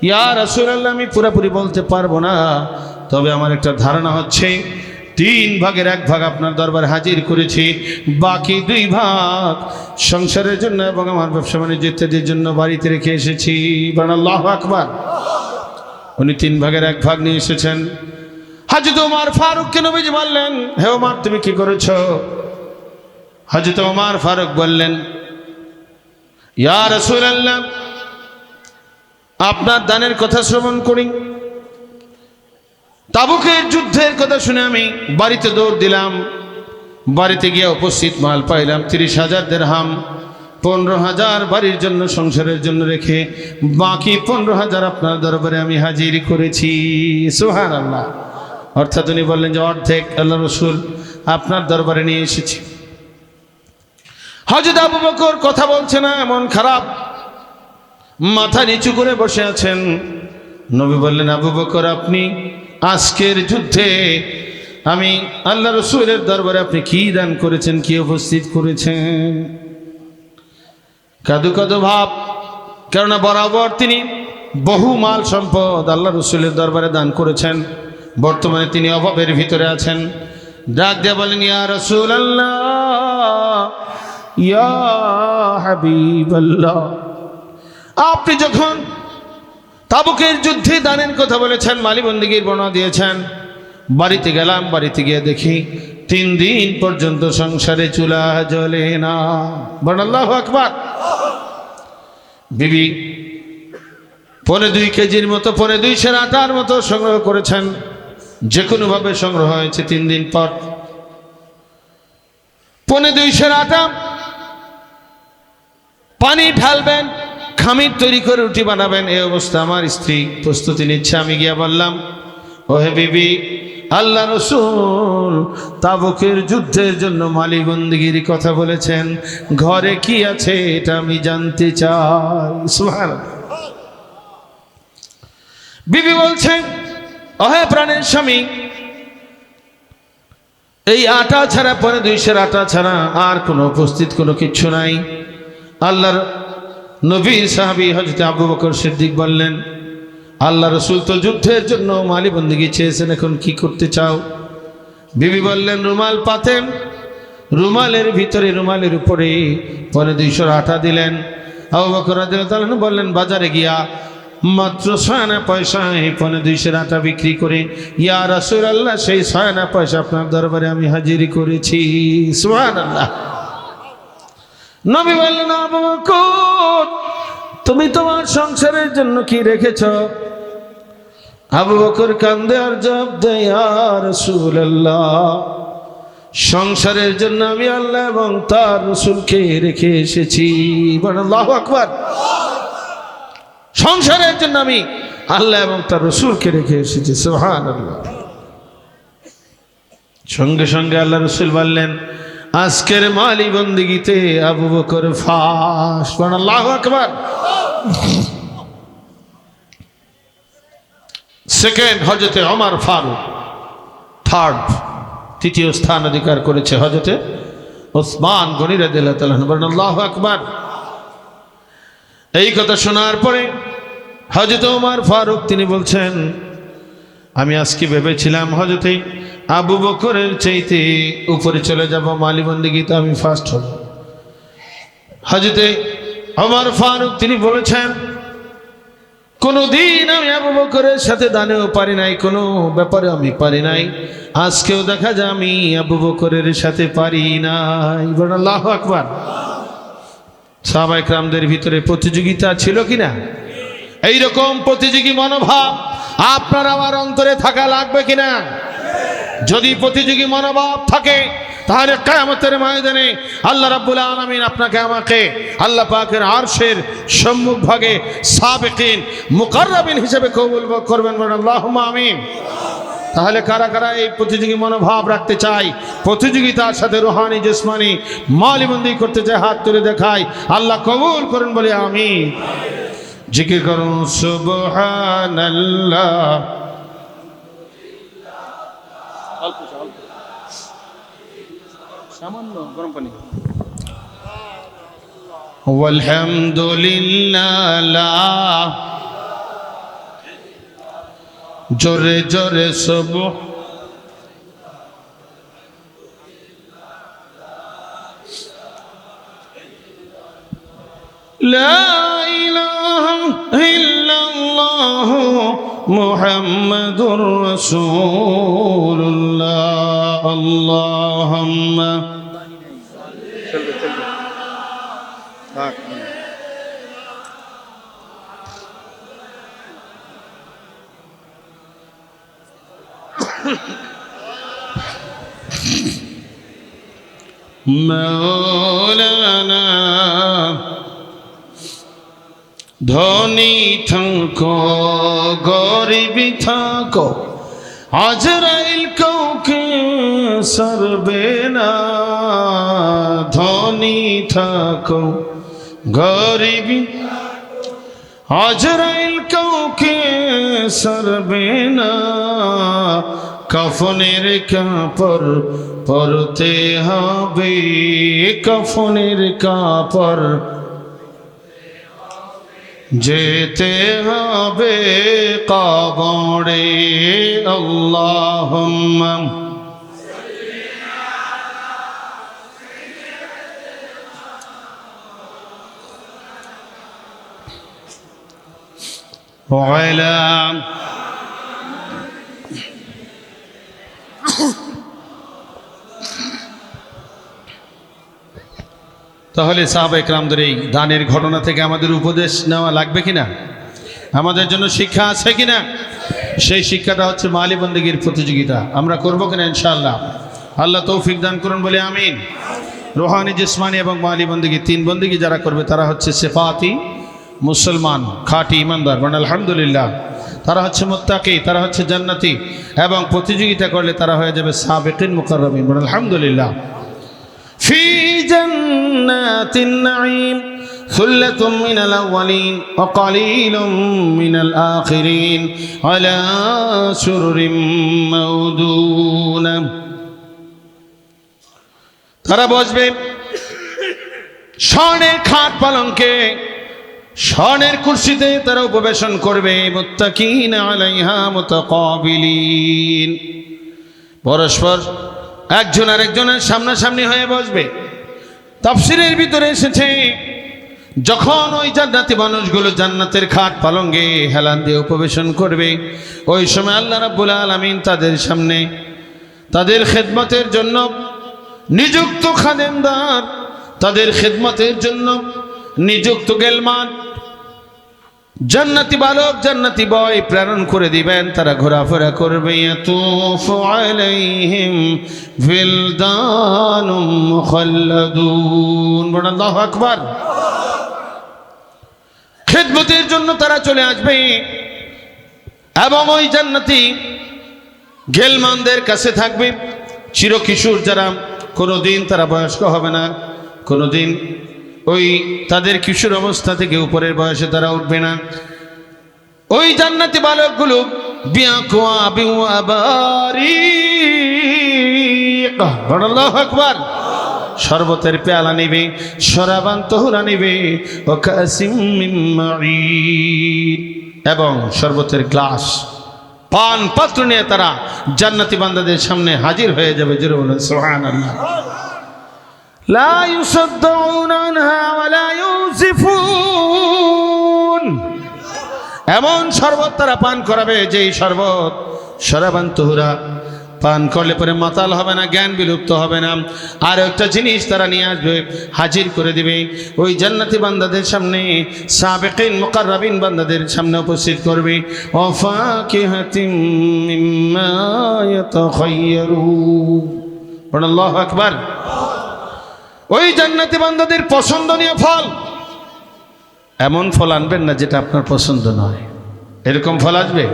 ইয়া রাসূলুল্লাহ, আমি পুরোপুরি বলতে পারবো না, তবে আমার একটা ধারণা হচ্ছে 3 ভাগের 1 ভাগ আপনার দরবারে হাজির করেছি, বাকি 2 ভাগ সংসারের জন্য এবং আমার ব্যবসা বাণিজ্য ইত্যাদির জন্য বাড়িতে রেখে এসেছি। বলেন আল্লাহু আকবার। উনি 3 ভাগের 1 ভাগ নিয়ে এসেছেন। হযরত ওমর ফারুককে নবীজি বললেন, হে ওমর, তুমি কি করেছো? হযরত ওমর ফারুক বললেন, ইয়া রাসূলুল্লাহ, আপনার দানের কথা শ্রবণ করি, তাবুকের যুদ্ধের কথা শুনে আমি বাড়িতে দৌড় দিলাম। বাড়িতে গিয়ে উপস্থিত মাল পাইলাম 30,000 দিরহাম। 15,000 বাড়ির জন্য, সংসারের জন্য রেখে বাকি 15,000 আপনার দরবারে আমি হাজির করেছি। সুবহানাল্লাহ। অর্থাৎ উনি বললেন যে অর্ধেক আল্লাহ রসুল আপনার দরবারে নিয়ে এসেছি। হযরত আবু বকর কথা বলছে না, এমন খারাপ, মাথা নিচু করে বসে আছেন। নবী বললেন, আবু বকর, আপনি আজকের যুদ্ধে আমি আল্লাহ রসুলের দরবারে আপনি কি দান করেছেন, কি উপস্থিত করেছেন? কাদু কাদু ভাব, কেননা বরাবর তিনি বহু মাল সম্পদ আল্লাহ রসুলের দরবারে দান করেছেন। বর্তমানে তিনি অভাবের ভিতরে আছেন। ডাক দিয়ে বলেন, ইয়া রাসূলুল্লাহ, ইয়া হাবিবাল্লাহ, আপনি যখন তাবুকের যুদ্ধে দানের কথা বলেছেন, মালি বন্দিগির বর্ণনা দিয়েছেন, বাড়িতে গেলাম, বাড়িতে গিয়ে দেখি 3 দিন পর্যন্ত সংসারে চুলা জ্বলে না। বলেন আল্লাহু আকবার। বিবি 2.25 কেজির মতো, 2.25 সের আটার মতো সংগ্রহ করেছেন। যে কোনোভাবে সংগ্রহ হয়েছে 3 দিন পর। 2.25 সের আটা, পানি ঢালবেন, খামির তৈরি করে রুটি বানাবেন। এই অবস্থা আমার স্ত্রী প্রস্তুতি নিচ্ছে। আমি গিয়া বললাম, ওহে বিবি, আল্লাহ রসুল তাবুকের যুদ্ধের জন্য মালি বন্দিগির কথা বলেছেন, ঘরে কি আছে এটা আমি জানতে চাই। সুবহানাল্লাহ। বিবি বলছেন, ওহে প্রাণের স্বামী, এই আটা ছাড়া, 2.25 আটা ছাড়া আর কোনো উপস্থিত কোনো কিচ্ছু নাই। আল্লাহর নবী সাহাবী হযরত আবু বকর সিদ্দিক বললেন, আল্লাহ রসুল তো যুদ্ধের জন্য মালি বন্দিগি চেয়েছেন, এখন কি করতে চাও? বিবি বললেন, রুমাল পাতেন, রুমালের ভিতরে, রুমালের উপরে 2.25 আটা দিলেন। আবু বকর রাদিয়াল্লাহু তাআলা বললেন, বাজারে গিয়া মাত্র 6 আনা পয়সায় 2.25 আটা বিক্রি করে, ইয়া রাসূলুল্লাহ, সেই 6 আনা পয়সা আপনার দরবারে আমি হাজির করেছি। সুবহানাল্লাহ। নবী বললেন, আবু বকর, তুমি তোমার সংসারের জন্য কি রেখেছ? আবু বকর কান্দে আর জবাব দেয়, ইয়া রাসূলুল্লাহ, সংসারের জন্য আমি আল্লাহ এবং তার রাসূলকে রেখে এসেছি। বলেন আল্লাহু আকবার। সংসারের জন্য আমি আল্লাহ এবং তার রাসূলকে রেখে এসেছি। সুবহানাল্লাহ। সঙ্গে সঙ্গে আল্লাহ রাসূল বললেন, আজকের মালি বন্দিগিতে আবু বকর ফাঁস। আল্লাহু আকবার। সেকেন্ড হযরতে ওমর ফারুক, থার্ড তৃতীয় স্থান অধিকার করেছে হযরতে ওসমান গনি রাদিয়াল্লাহু তাআলা আনহু। আল্লাহু আকবার। এই কথা শোনার পরে হযরত ওমর ফারুক তিনি বলছেন, আমি আজকে ভেবেছিলাম হযরতে আবু বকরের চাইতে উপরে চলে যাব, মালি বন্দিগিতে আমি ফার্স্ট হব। হযরতে ওমর ফারুক তিনি বলেছেন, কোনদিন আমি আবু বকরের সাথে দানেও পারি নাই, কোনো ব্যাপারে আমি পারি নাই, আজকেও দেখা যায় আমি আবু বকরের সাথে পারি নাই। বলেন আল্লাহু আকবার। সাহাবায়ে কেরামদের ভিতরে প্রতিযোগিতা ছিল কিনা? এইরকম প্রতিযোগী মনোভাব আপনার আমার অন্তরে থাকা লাগবে কিনা? যদি প্রতিযোগী মনোভাব থাকে তাহলে কিয়ামতের ময়দানে আল্লাহ রাব্বুল আলামিন আপনাকে আমাকে আল্লাহ পাকের আরশের সম্মুখ ভাগে সাবিকিন মুকাররাবিন হিসেবে কবুল করবেন। বলেন আল্লাহুম্মা আমিন। তাহলে কারা কারা এই প্রতিযোগী মনোভাব রাখতে চাই, প্রতিযোগিতার সাথে রুহানি জিসমানি মালিবন্দি করতে চাই, হাত তুলে দেখাই। আল্লাহ কবুল করুন বলে আমিন। জিকির করুন সুবহানাল্লাহ। সামান্য গরম পানি। আলহামদুলিল্লাহ। জোরে জোরে সুবহ। লা ইলাহা ইল্লাল্লাহ মুহাম্মাদুর রাসূলুল্লাহ। আল্লাহুম্মা মাওলানা ধনী থাকো গরিব থাকো, আজরাইল কাউকে সরবে না। ধনী থাকো গরিব, আজরাইল কাউকে সরবে না। কাফনের কাপড় পরতে হবে, কাফনের কাপড় যেতে হবে কবরে। আল্লাহুম্মা ওয়ালা তাহলে সাহাবায়ে কেরামদের এই দানের ঘটনা থেকে আমাদের উপদেশ নেওয়া লাগবে কিনা? আমাদের জন্য শিক্ষা আছে কিনা? সেই শিক্ষাটা হচ্ছে মালি বন্দেগীর প্রতিযোগিতা। আমরা করবো কিনা ইনশাআল্লাহ? আল্লাহ তৌফিক দান করুন বলে আমিন। রুহানি জিসমানি এবং মালি বন্দেগী, তিন বন্দেগী যারা করবে তারা হচ্ছে সিফাতি মুসলমান, খাঁটি ইমানদার। মানে আলহামদুলিল্লাহ। তারা হচ্ছে মুত্তাকি, তারা হচ্ছে জান্নাতি, এবং প্রতিযোগিতা করলে তারা হয়ে যাবে সাবিকিন মুকাররামিন। মানে আলহামদুলিল্লাহ। ফি জান্নাতিন নাঈম সুল্লাতুম মিনাল আউয়ালিন ওয়া কালিলুম মিনাল আখিরিন আলা সুরুরিম মাওদুনা। তারা বসবে স্বর্ণের খাট পালঙ্কে, স্বর্ণের কুরসিতে তারা উপবেশন করবে। মুত্তাকিন আলাইহা মুতাকাবিলিন, পরস্পর একজন আরেকজনের সামনাসামনি হয়ে বসবে। তাফসীরের ভিতরে এসেছে, যখন ওই জান্নাতি মানুষগুলো জান্নাতের খাট পালঙ্কে হেলান দিয়ে উপবেশন করবে, ওই সময় আল্লাহ রাব্বুল আলামিন তাদের সামনে তাদের খেদমতের জন্য নিযুক্ত খাদেমদার, তাদের খেদমতের জন্য নিযুক্ত গেলমান, জান্নাতি বালক জান্নাতি বয় প্রেরণ করে দিবেন। তারা ঘোরাফেরা করবে। ইয়াতুফু আলাইহিম ফিলদানুম মুখাল্লাদুন। বলেন আল্লাহু আকবার। খেদমতের জন্য তারা চলে আসবে এবং ওই জান্নাতি গেলমানদের কাছে থাকবে চিরকিশোর যারা কোনোদিন তারা বয়স্ক হবে না, কোনোদিন ওই তাদের কিশোর অবস্থা থেকে উপরের বয়সে তারা উঠবে না। ওই জান্নাতি বালকগুলো বিআকওয়াবিন ওয়া আবারিক, আল্লাহু আকবার, শরবতের পেয়ালা নিবে, শরাবান তহুরা নিবে, ও কাসিম মিন মাঈন, এবং শরবতের গ্লাস পান পাত্র নিয়ে তারা জান্নাতি বান্দাদের সামনে হাজির হয়ে যাবে। জোরে বলুন সুবহানাল্লাহ। লা ইউসাদ্দাউনা আনহা ওয়া লা ইউজিফুন, এমন শরবত তারা পান করাবে যেই শরবত শরাবান তহুরা, পান করলে পরে মাতাল হবে না, জ্ঞান বিলুপ্ত হবে না। আর একটা জিনিস তারা নিয়ে আসবে, হাজির করে দিবে ওই জান্নাতি বান্দাদের সামনে, সাবিকিন মুকাররাবিন বান্দাদের সামনে উপস্থিত করবে। ওয়া ফাকিহাতিম মিম্মা ইয়াতাখায়্যারুন, আল্লাহু আকবার। ওই জান্নাতি বান্দাদের পছন্দনীয় ফল, এমন ফল আনবেন না যেটা আপনার পছন্দ নয়, এরকম ফল আসবে।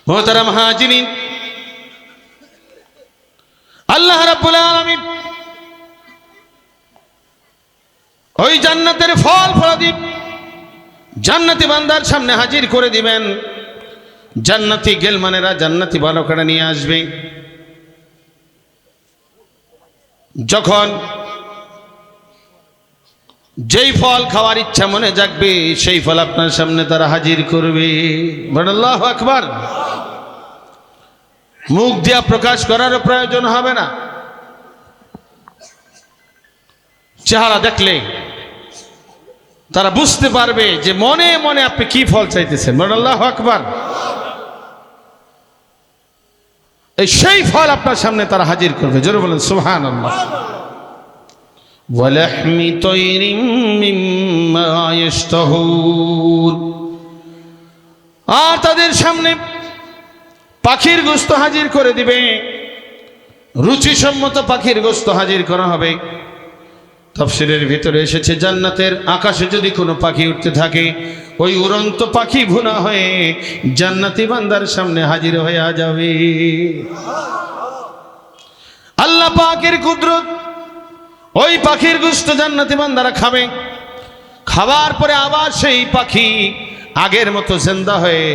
মোহতারাম হাজিরিন, আল্লাহ রাব্বুল আলামিন ওই জান্নাতের ফল ফলাদি জান্নাতি বান্দার সামনে হাজির করে দিবেন। জান্নাতি গেলমানেরা, জান্নাতি বালকেরা নিয়ে আসবে। যখন যেই ফল খাওয়ার ইচ্ছা মনে জাগবে, সেই ফল আপনার সামনে তারা হাজির করবে। আল্লাহু আকবার। মুখ দিয়া প্রকাশ করার প্রয়োজন হবে না, চেহারা দেখলে তারা বুঝতে পারবে যে মনে মনে আপনি কি ফল চাইতেছেন। আল্লাহু আকবার। এই সেই ফল আপনার সামনে তারা হাজির করবে। জোরে বলেন সুবহানাল্লাহ। ওয়ালাহমি তায়রিম মিম্মা ইয়াশতাহুন, আর তাদের সামনে পাখির গোশত হাজির করে দিবে। রুচিসম্মত পাখির গোশত হাজির করা হবে। তাফসীরের ভিতরে এসেছে, জান্নাতের আকাশে যদি কোনো পাখি উঠতে থাকে, ওই উড়ন্ত পাখি ভুনা হয়ে জান্নাতি বান্দার সামনে হাজির হয়ে যাবে। আল্লাহ পাকের কুদরত, ওই পাখির গোশত জান্নাতি বান্দারা খাবে। খাবার পরে আবার সেই পাখি আগের মতো জিন্দা হয়ে,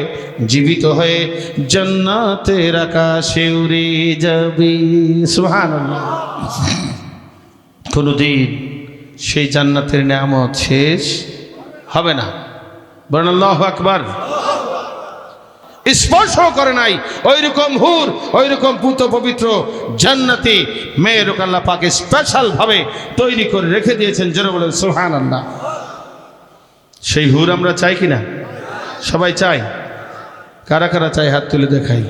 জীবিত হয়ে জান্নাতের আকাশে উড়ে যাবে। সুবহানাল্লাহ। কোনদিন সেই জান্নাতের নিয়ামত শেষ হবে না। বলেন আল্লাহু আকবার। স্পর্শ করে নাই ওইরকম হুর, ওইরকম পুত পবিত্র জান্নাতি মেয়ের আল্লাহ পাক স্পেশাল ভাবে তৈরি করে রেখে দিয়েছেন। জোরে বলেন সুবহানাল্লাহ। সেই হুর আমরা চাই কিনা? সবাই চাই। কারা কারা চাই হাত তুলে দেখাই।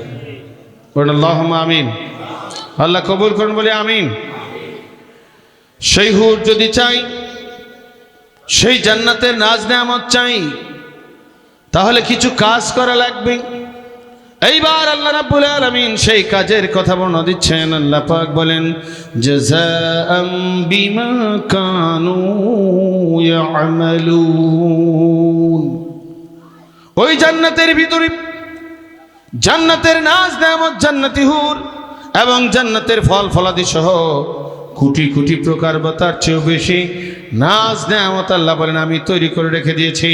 বলেন আল্লাহুম্মা আমিন। আল্লাহ কবুল করুন, বলে আমিন। সেই হুর যদি চাই, সেই জান্নাতের নাজ নেয়ামত চাই, তাহলে কিছু কাজ করা লাগবে। এইবার আল্লাহ রাব্বুল আলামিন সেই কাজের কথা বর্ণনা দিচ্ছেন। আল্লাহ পাক বলেন, জাযাআম বিমা কানু ইয়ামালুন। ওই জান্নাতের ভিতরে জান্নাতের নাজ নেয়ামত, জান্নাতি হুর এবং জান্নাতের ফল ফলাদি সহ কোটি কোটি প্রকার বা তার চেয়েও বেশি নাজ নেয়ামত আল্লাহ বলেন আমি তৈরি করে রেখে দিয়েছি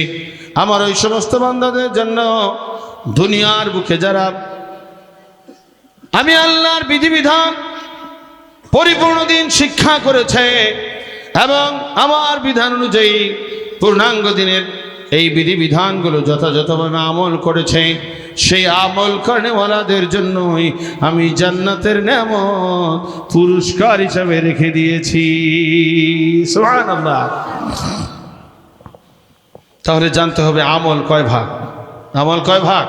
আমার ওই সমস্ত বান্দাদের জন্য। দুনিয়ার বুকে যারা আমি আল্লাহর বিধিবিধান পরিপূর্ণ দিন শিক্ষা করেছে এবং আমার বিধান অনুযায়ী পূর্ণাঙ্গ দিনের এই বিধিবিধানগুলো যথাযথভাবে আমল করেছে, সেই আমল করেওয়ালাদের জন্যই আমি জান্নাতের নেয়ামত পুরস্কার হিসাবে রেখে দিয়েছি। সুবহানাল্লাহ। তাহলে জানতে হবে আমল কয় ভাগ। আমল কয় ভাগ?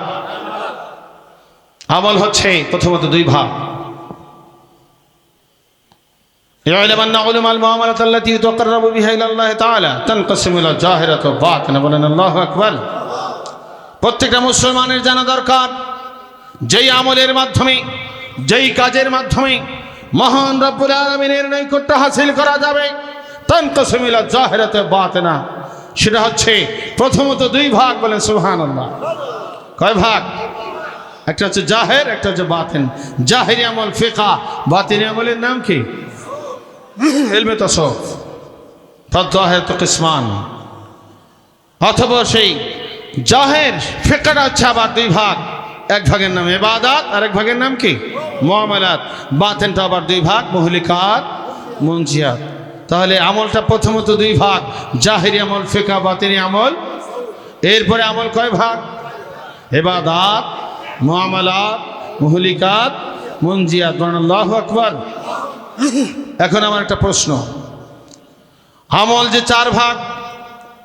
আমল হচ্ছে প্রথমত দুই ভাগ। يعلم أن علوم المعاملة التي تقرب بها إلى الله تعالى تنقسم إلى ظاهرة وباطنة। বলেন আল্লাহু আকবার। প্রত্যেকটা মুসলমানের জানা দরকার, যেই আমলের মাধ্যমে, যেই কাজের মাধ্যমে মহান রব্বুল আলামিনের নৈকট্য হাসিল করা যাবে, তানকাসিমু ইলা যাহিরাতি ওয়া বাতিনা, সেটা হচ্ছে প্রথমত দুই ভাগ। বলেন সুবহানাল্লাহ। কয় ভাগ? একটা হচ্ছে জাহের, একটা হচ্ছে বাতিন। জাহেরি আমল ফিকহ, বাতিনি আমলের নাম কি? ইলমে তাসাউফ। ফাযাহির তো কিসমান। অথবা সেই জাহের ফিকহটা হচ্ছে আবার দুই ভাগ, এক ভাগের নাম ইবাদত আর এক ভাগের নাম কি? মুআমালাত। বাতিনটা আবার দুই ভাগ, মুহলিকাত, মুনজিয়াত। তাহলে আমলটা প্রথমত দুই ভাগ, জাহেরি আমল ফিকহ, বাতিনি আমল। এরপরে আমল কয় ভাগ? ইবাদত, মুআমালাত, মুহলিকাত, মুনজিয়াত। আল্লাহু আকবার। এখন আমার একটা প্রশ্ন, আমল যে চার ভাগ,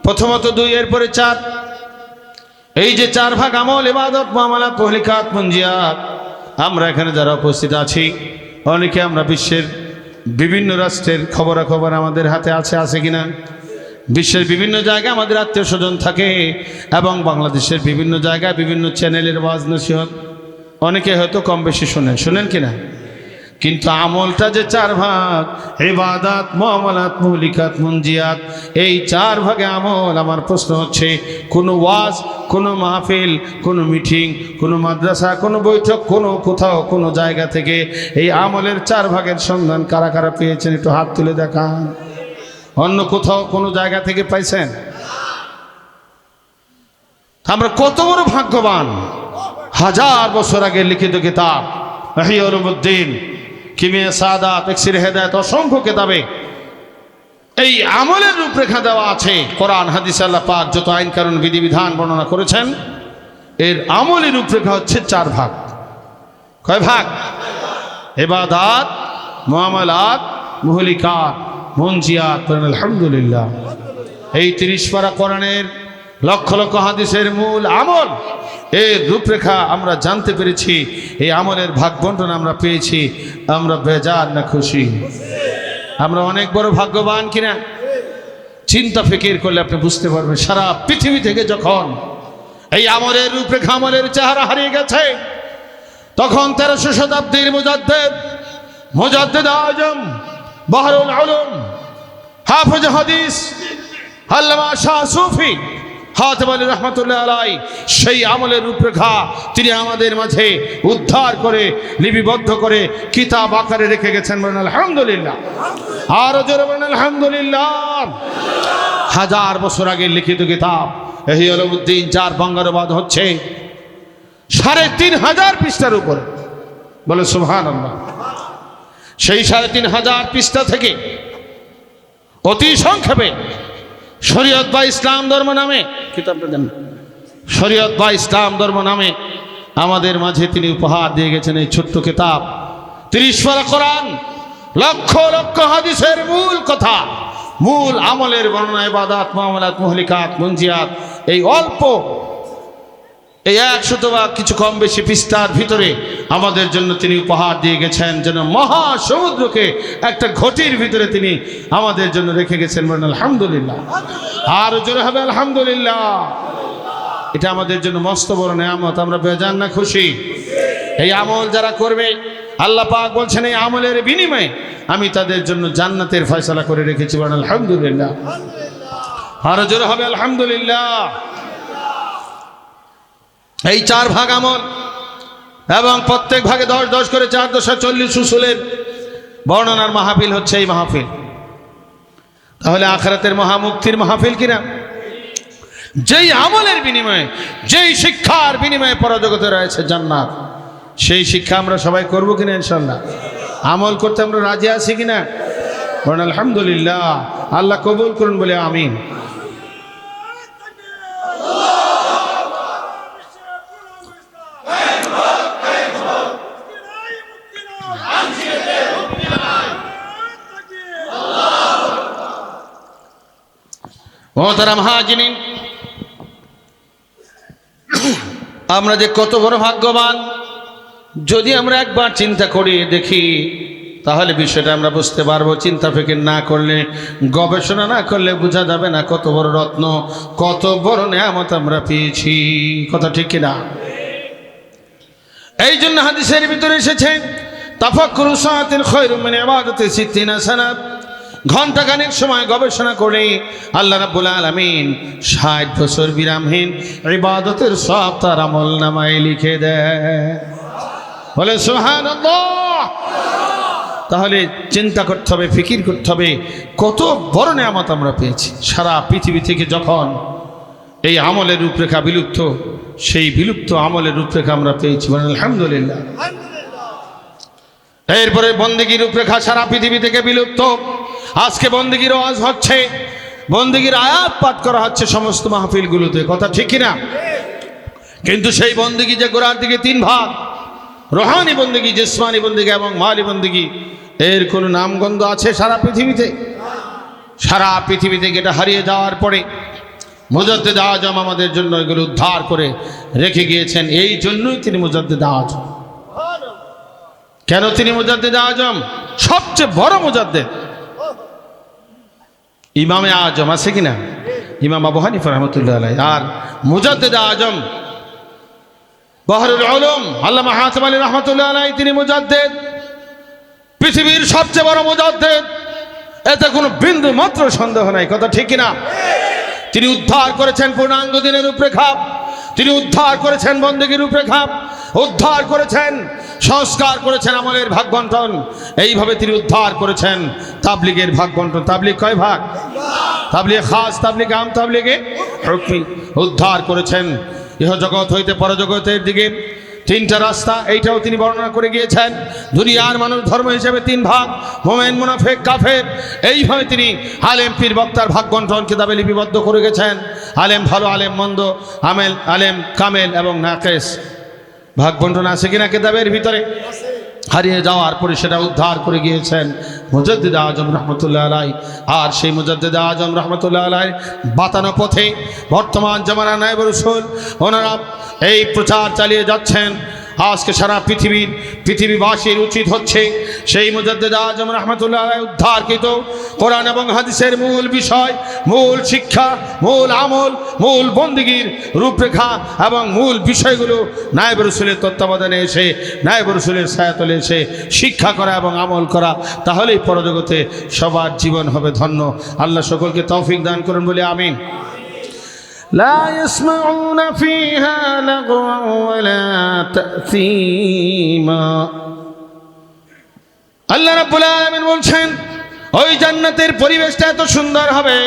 প্রথমত দুই, এরপরে চার, এই যে চার ভাগ আমল, ইবাদত, মুআমালাত, মুহলিকাত, মুনজিয়াত, আমরা এখানে যারা উপস্থিত আছি অনেকে আমরা বিশ্বের বিভিন্ন রাষ্ট্রের খবরাখবর আমাদের হাতে আছে কিনা? বিশ্বের বিভিন্ন জায়গায় আমাদের আত্মীয় স্বজন থাকে এবং বাংলাদেশের বিভিন্ন জায়গায় বিভিন্ন চ্যানেলের ওয়াজ নসিহত অনেকে হয়তো কম বেশি শোনেন কিনা? কিন্তু আমলটা যে চার ভাগ, ইবাদত, মুআমালাত, মুহলিকাত, মুনজিয়াত, এই চার ভাগে আমল। আমার প্রশ্ন হচ্ছে, কোনো ওয়াজ, কোনো মাহফিল, কোনো মিটিং, কোনো মাদ্রাসা, কোনো বৈঠক, কোনো কোথাও কোনো জায়গা থেকে এই আমলের চার ভাগের সন্ধান কারা কারা পেয়েছেন একটু হাত তুলে দেখান। অন্য কোথাও কোনো জায়গা থেকে পাইছেন? আমরা কত বড় ভাগ্যবান! 1000 বছর আগে লিখিত কিতাব ইহয়া উলুমুদ্দিন, কিমিয়া সাদাত, ইকসির হেদায়েত, অসংখ্য কিতাবে এই আমলের রূপরেখা দেওয়া আছে। কোরআন হাদিস আল্লাহ পাক যত আইন কানুন বিধিবিধান বর্ণনা করেছেন, এর আমলের রূপরেখা হচ্ছে চার ভাগ। কয় ভাগ? ইবাদত, মুআমালাত, মুহলিকাত, মুনজিয়াত। আলহামদুলিল্লাহ। এই 30 পারা কোরআনের লক্ষ লক্ষ হাদিসের মূল আমল, এর রূপরেখা আমরা জানতে পেরেছি, এই আমলের ভাগ বন্টন আমরা পেয়েছি। আমরা বেজার না খুশি? আমরা অনেক বড় ভাগ্যবান কিনা? চিন্তা ফিকির করলে আপনি বুঝতে পারবেন, সারা পৃথিবী থেকে যখন এই আমলের রূপরেখা, আমলের চেহারা হারিয়ে গেছে, তখন 1300 শতাব্দীর মুজাদ্দিদ আজম, বাহরুল উলুম, হাফেজ হাদিস আল্লামা শাহ সুফি হাতেম আলী রহমতুল্লাহ আলাই সেই আমলের রূপরেখা তিনি আমাদের মাঝে উদ্ধার করে লিপিবদ্ধ করে কিতাব আকারে রেখে গেছেন। বলেন আলহামদুলিল্লাহ। আরো জোরে বলেন আলহামদুলিল্লাহ। 1000 বছর আগে লিখিত কিতাব ইহয়া উলুমুদ্দিন, যার বঙ্গানুবাদ হচ্ছে 3500 পৃষ্ঠার উপরে। বলে সুবহানাল্লাহ। সেই 3500 পৃষ্ঠা থেকে অতি সংক্ষেপে শরীয়ত বা ইসলাম ধর্ম নামে কিতাবটা দেন, শরীয়ত বা ইসলাম ধর্ম নামে আমাদের মাঝে তিনি উপহার দিয়ে গেছেন এই ছোট্ট কিতাব। 30 পারা কোরআন, লক্ষ লক্ষ হাদিসের মূল কথা, মূল আমলের বর্ণনা, ইবাদত, মুআমালাত, মুহলিকাত, মুনজিয়াত, এই অল্প এই 100 বা কিছু কম বেশি পৃষ্ঠার ভিতরে আমাদের জন্য তিনি উপহার দিয়ে গেছেন, যেন মহাসমুদ্রকে একটা ঘটির ভিতরে তিনি আমাদের জন্য রেখে গেছেন। বলেন আলহামদুলিল্লাহ। আর জোরে হবে আলহামদুলিল্লাহ। এটা আমাদের জন্য মস্ত বড় নেয়ামত। আমরা বেজান না খুশি? এই আমল যারা করবে, আল্লাহ পাক বলছেন এই আমলের বিনিময়ে আমি তাদের জন্য জান্নাতের ফয়সালা করে রেখেছি। বলেন আলহামদুলিল্লাহ। আর জোরে হবে আলহামদুলিল্লাহ। এই চার ভাগ আমল এবং প্রত্যেক ভাগে 10 10 করে 4 10 40 উসুলের বর্ণনার মাহফিল হচ্ছে এই মাহফিল। তাহলে আখিরাতের মহামুক্তির মাহফিল কিনা? যেই আমলের বিনিময়ে, যেই শিক্ষার বিনিময়ে পরজগতে রয়েছে জান্নাত, সেই শিক্ষা আমরা সবাই করব কিনা? ইনশাআল্লাহ। আমল করতে আমরা রাজি আছি কিনা? বলেন আলহামদুলিল্লাহ। আল্লাহ কবুল করুন বলে আমিন। মোহতারাম হাজিরিন, আমরা যে কত বড় ভাগ্যবান, যদি আমরা একবার চিন্তা করি দেখি তাহলে বিষয়টা আমরা বুঝতে পারবো। চিন্তা ফিকির না করলে, গবেষণা না করলে বোঝা যাবে না কত বড় রত্ন, কত বড় নেয়ামত আমরা পেয়েছি। কথা ঠিক কিনা? এই জন্য হাদিসের ভিতরে এসেছে তাফাক্কুরু সাআতিন খায়রুম মিন ইবাদাতি 60 সানাত। ঘণ্টাখানেক সময় গবেষণা করে আল্লাহ রাব্বুল আলামিন 60 বছর বিরামহীন ইবাদতের সব তার আমলনামায় লিখে দেয়। বলে সুবহানাল্লাহ। তাহলে চিন্তা করতে হবে, ফিকির করতে হবে, কত বড় নেয়ামত আমরা পেয়েছি। সারা পৃথিবী থেকে যখন এই আমলের রূপরেখা বিলুপ্ত, সেই বিলুপ্ত আমলের রূপরেখা আমরা পেয়েছি, বলেন আলহামদুলিল্লাহ। এরপরে বন্দেগীর রূপরেখা সারা পৃথিবী থেকে বিলুপ্ত। আজকে বন্দেগীর ওয়াজ হচ্ছে, বন্দেগীর আয়াত পাঠ করা হচ্ছে সমস্ত মাহফিলগুলোতে, কথা ঠিক কিনা? কিন্তু সেই বন্দেগী যে গোড়ার দিকে 3 ভাগ, রুহানি বন্দেগী, জিসমানি বন্দেগী এবং মালি বন্দেগী, এর কোনো নামগন্ধ আছে সারা পৃথিবীতে? সারা পৃথিবী থেকে এটা হারিয়ে যাওয়ার পরে মুজাদ্দিদ আজম আমাদের জন্য এগুলো উদ্ধার করে রেখে গিয়েছেন। এই জন্যই তিনি মুজাদ্দিদ আজম। কেন তিনি মুজাদ্দিদ আজম? সবচেয়ে বড় মুজাদ্দিদ ইমামে আজম আছে কিনা? ইমাম আবু হানিফা রাহমাতুল্লাহ আলাইহি। আর মুজাদ্দিদ আজম বহরুল উলুম আল্লামা হাতিম আলী রাহমাতুল্লাহ আলাইহি, তিনি মুজাদ্দিদ, পৃথিবীর সবচেয়ে বড় মুজাদ্দিদ, এতে কোনো বিন্দু মাত্র সন্দেহ নাই, কথা ঠিক কিনা? তিনি উদ্ধার করেছেন পূর্ণাঙ্গ দিনের রূপরেখা, তিনি উদ্ধার করেছেন বন্দেগীর রূপরেখা, উদ্ধার করেছেন, সংস্কার করেছেন আমলের ভাগ বন্টন। এইভাবে তিনি উদ্ধার করেছেন তাবলিগের ভাগ বন্টন। তাবলিগ কয় ভাগ? তাবলিগ খাস, তাবলিগ আম, তাবলিগে হুকমি। উদ্ধার করেছেন ইহজগৎ হইতে পরজগতের দিকে 3টা রাস্তা, এইটাও তিনি বর্ণনা করে গিয়েছেন। দুনিয়ার মানুষ ধর্ম হিসেবে 3 ভাগ, মুমিন, মুনাফিক, কাফের। এইভাবে তিনি আলেম, পীর, বক্তার ভাগ বন্টন কিতাবে লিপিবদ্ধ করে গেছেন। আলেম ভালো, আলেম মন্দ, আলেম কামেল এবং নাকেস, ভাগ বন্টন আছে কিনা কিতাবের ভিতরে? হারিয়ে যাওয়ার পরে সেটা উদ্ধার করে গিয়েছেন মুজাদ্দিদ আজম রহমতুল্লাহ আলাইহি। আর সেই মুজাদ্দিদ আজম রহমতুল্লাহ আলাইহি বাতানো পথে বর্তমান জামানা নায়েবে রাসূল ওনারা এই প্রচার চালিয়ে যাচ্ছেন। আজকে সারা পৃথিবীবাসীর উচিত হচ্ছে সেই মুজাদ্দিদ আজম রহমতুল্লাহ আলাইহি উদ্ধারকৃত কোরআন এবং হাদিসের মূল বিষয়, মূল শিক্ষা, মূল আমল, মূল বন্দেগীর রূপরেখা এবং মূল বিষয়গুলো নায়েবে রাসূলের তত্ত্বাবধানে এসে, নায়েবে রাসূলের ছায়াতলে এসে শিক্ষা করা এবং আমল করা। তাহলেই পরজগতে সবার জীবন হবে ধন্য। আল্লাহ সকলকে তৌফিক দান করুন বলে আমিন। لا يسمعون فيها لغوا ولا تأثيما। আল্লাহ রাব্বুল আলামিন বলছেন ওই জান্নাতের পরিবেশটা এত সুন্দর হবে,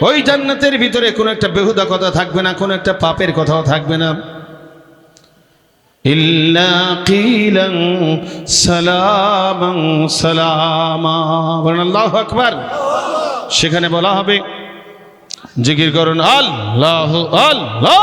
ওই জান্নাতের ভিতরে কোনো একটা বেহুদা কথা থাকবে না, কোনো একটা পাপের কথাও থাকবে না। ইল্লা কিলান সালামান সালামা। আল্লাহু আকবার। সেখানে বলা হবে, জিকির করুন আল্লাহ আল্লাহ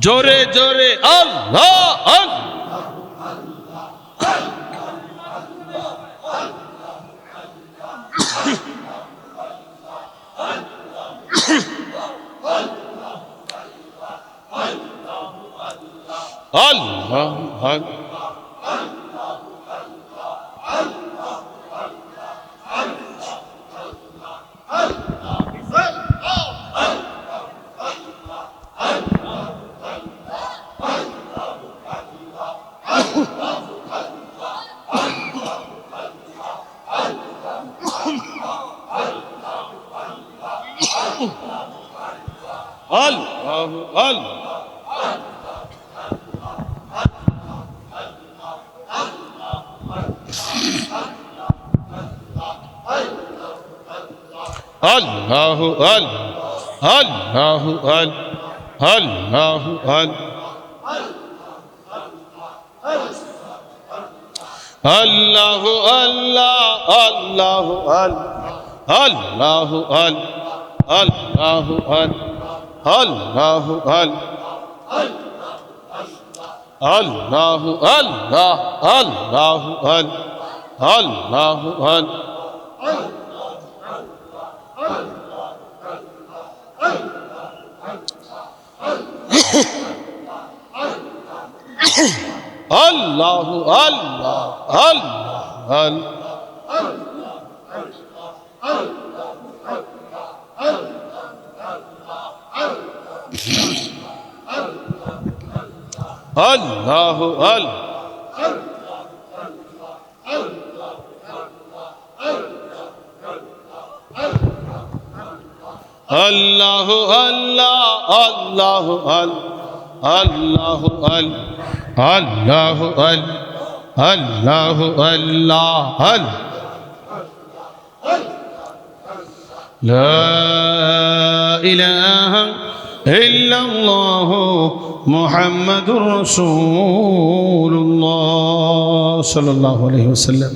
জোরে জোরে আল্লাহ আল্লাহ Allahu Allahu Allahu Allahu Allahu Allahu Allahu Allahu Allahu Allahu Allahu Allah আল্লাহ আল্লাহ আল্লাহ আল্লাহ আল্লাহ আল্লাহ আল্লাহ লা ইলাহা ইল্লাল্লাহ মুহাম্মাদুর রাসূলুল্লাহ সাল্লাল্লাহু আলাইহি ওয়াসাল্লাম।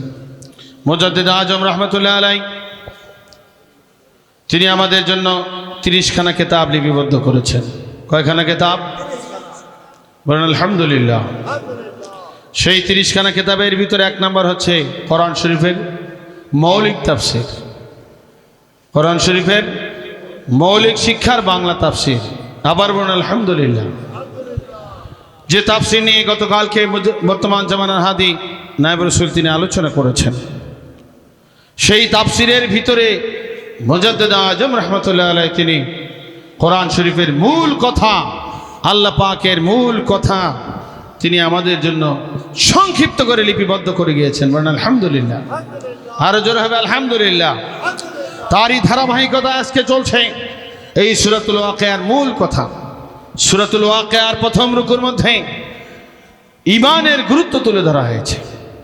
মুজাদ্দিদ আজম রাহমাতুল্লাহ আলাইহি তিনি আমাদের জন্য 30খানা কিতাব লিপিবদ্ধ করেছেন। কয়খানা কিতাব? বলেন আলহামদুলিল্লাহ। সেই 30খানা কিতাবের ভিতরে 1 নম্বর হচ্ছে কোরআন শরীফের মৌলিক তাফসীর। কোরআন শরীফের মৌলিক শিক্ষার বাংলা তাফসীর। আবার বলেন আলহামদুলিল্লাহ। যে তাফসীর নিয়ে গতকালকে বর্তমান জামানার হাদি নায়েব রাসূল তিনি আলোচনা করেছেন, সেই তাফসীরের ভিতরে মুজাদ্দিদ আজম রাহমাতুল্লাহ আলাইহি তিনি কোরআন শরীফের মূল কথা, আল্লাহ পাকের মূল কথা তিনি আমাদের জন্য সংক্ষিপ্ত করে লিপিবদ্ধ করে গিয়েছেন। বলেন আলহামদুলিল্লাহ। আরো জোরে হবে আলহামদুলিল্লাহ। তারই ধারাবাহিকতা আজকে চলছে এই সূরাতুল ওয়াকিয়ার মূল কথা। সূরাতুল ওয়াকিয়ার প্রথম রুকুর মধ্যে ঈমানের গুরুত্ব তুলে ধরা হয়েছে।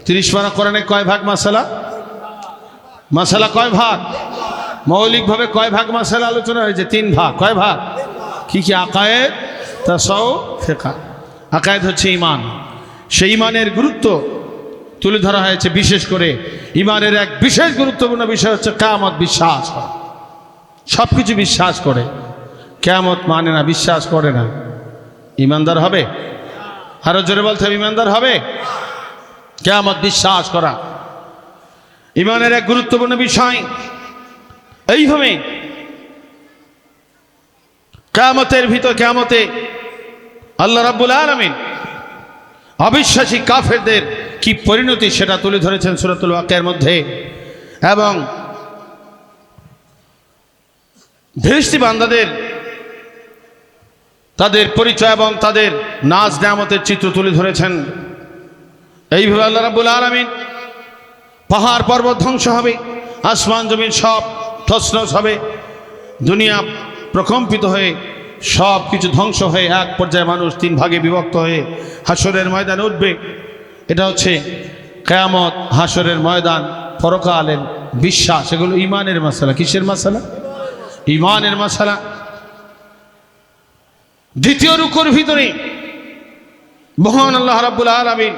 30 পারা কোরআনে কয় ভাগ মাসালা? মাসালা কয় ভাগ? মৌলিকভাবে কয় ভাগ মাসালা আলোচনা হয়েছে? 3 ভাগ। কয় ভাগ? কি কি? আকায়েদ, তাসাউফ, ফিকহ। আকায়েদ হচ্ছে ঈমান। সেই ঈমানের গুরুত্ব তুলে ধরা হয়েছে। বিশেষ করে ঈমানের এক বিশেষ গুরুত্বপূর্ণ বিষয় হচ্ছে কিয়ামত বিশ্বাস করা। সব কিছু বিশ্বাস করে, কিয়ামত মানে না, বিশ্বাস করে না, ঈমানদার হবে? আরো জোরে বলতে হবে, ঈমানদার হবে? কিয়ামত বিশ্বাস করা ঈমানের এক গুরুত্বপূর্ণ বিষয়। এইভাবে কিয়ামতের ভিতর, কিয়ামতে আল্লাহ রাব্বুল আলামিন অবিশ্বাসী কাফেরদের কি পরিণতি সেটা তুলে ধরেছেন সূরাতুল ওয়াকিয়ার মধ্যে। এবং ফেরেশতা বান্দাদের তাদের পরিচয় এবং তাদের নাজ নেয়ামতের চিত্র তুলে ধরেছেন। এইভাবে আল্লাহ রাব্বুল আলামিন পাহাড় পর্বত ধ্বংস হবে, আসমান জমিন সব তছনছ হবে, দুনিয়া প্রকম্পিত হয়ে সব কিছু ধ্বংস হয়ে এক পর্যায়ে মানুষ 3 ভাগে বিভক্ত হয়ে হাসরের ময়দানে উঠবে। এটা হচ্ছে কিয়ামত, হাসরের ময়দান, পরকালের বিশ্বাস। এগুলো ঈমানের মাসালা। কিসের মাসালা? ঈমানের মাসালা। দ্বিতীয় রুকুর ভিতরে মহান আল্লাহ রাব্বুল আলামিন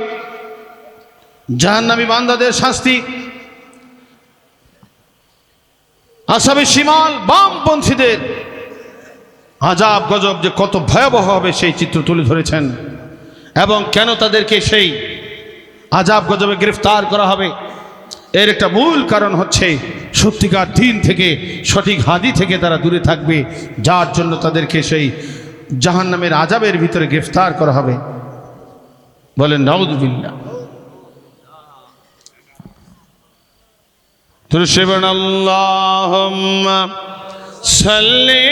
জাহান্নামী বান্দাদের শাস্তি, আসহাবে শিমাল বামপন্থীদের আযাব গজব যে কত ভয়াবহ হবে সেই চিত্র তুলে ধরেছেন। এবং কেন তাদেরকে সেই আযাব গজবে গ্রেফতার করা হবে, এর একটা মূল কারণ হচ্ছে সত্যিকার দিন থেকে, সঠিক হাদি থেকে তারা দূরে থাকবে, যার জন্য তাদেরকে সেই জাহান্নামের আযাবের ভিতরে গ্রেফতার করা হবে। বলেন নাউযুবিল্লাহ। তুরশিবন আল্লাহুম্মা সাল্লি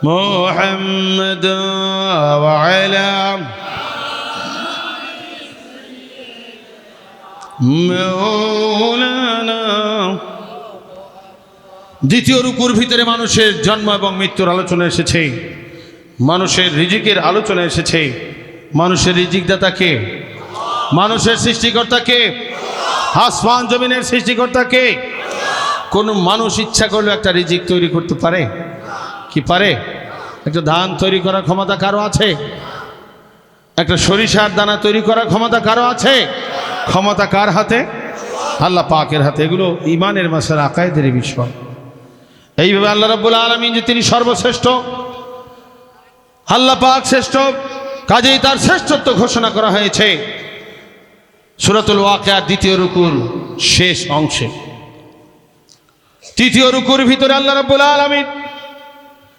মুহাম্মাদ ওয়া আলা মাওলানা। দ্বিতীয় রুকুর ভিতরে মানুষের জন্ম এবং মৃত্যুর আলোচনা এসেছে, মানুষের রিজিকের আলোচনা এসেছে। মানুষের রিজিকদাতা কে? মানুষের সৃষ্টিকর্তা কে? আসমান জমিনের সৃষ্টিকর্তা কে? কোন মানুষ ইচ্ছা করলে একটা রিজিক তৈরি করতে পারে কি পারে? একটা ধান তৈরি করার ক্ষমতা কারো আছে? একটা সরিষার দানা তৈরি করার ক্ষমতা কারো আছে? ক্ষমতা কার হাতে? আল্লাহ পাকের হাতে। এগুলো ঈমানের মাসালা, আকায়েদের বিষয়। এইভাবে আল্লাহ রাব্বুল আলামিন যে তিনি সর্বশ্রেষ্ঠ, আল্লাহ পাক শ্রেষ্ঠ, কাজেই তার শ্রেষ্ঠত্ব ঘোষণা করা হয়েছে সূরাতুল ওয়াকিয়ার দ্বিতীয় রুকুর শেষ অংশে। তৃতীয় রুকুর ভিতরে আল্লাহ রাব্বুল আলামিন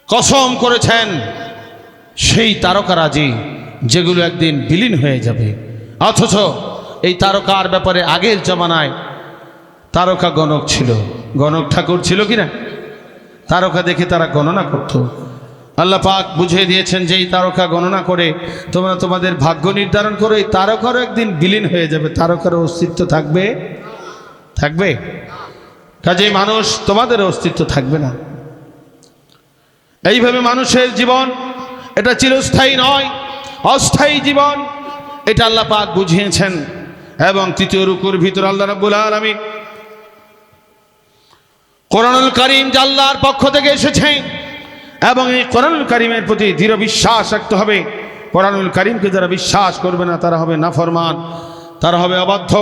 কসম করেছেন সেই তারকারাজি যেগুলো একদিন বিলীন হয়ে যাবে। অথচ এই তারকার ব্যাপারে আগের জমানায় তারকা গণক ছিল, গণক ঠাকুর ছিল কিনা? তারকা দেখে তারা গণনা করত। আল্লাহ পাক বুঝিয়ে দিয়েছেন যে এই তারকা গণনা করে তোমরা তোমাদের ভাগ্য নির্ধারণ করো, এই তারকারও একদিন বিলীন হয়ে যাবে, তারকারও অস্তিত্ব থাকবে থাকবে কাজেই মানুষ তোমাদের অস্তিত্ব থাকবে না। এইভাবে মানুষের জীবন এটা চিরস্থায়ী নয়, অস্থায়ী জীবন, এটা আল্লাহ পাক বুঝিয়েছেন। এবং তৃতীয় রুকুর ভিতর আল্লাহ রাব্বুল আলামিন কোরআনুল কারীম যা আল্লাহর পক্ষ থেকে এসেছে এবং এই কোরআনুল কারীমের প্রতি দৃঢ় বিশ্বাস রাখতে হবে। কোরআনুল কারীমকে যারা বিশ্বাস করবে না তারা হবে নাফরমান, তারা হবে অবাধ্য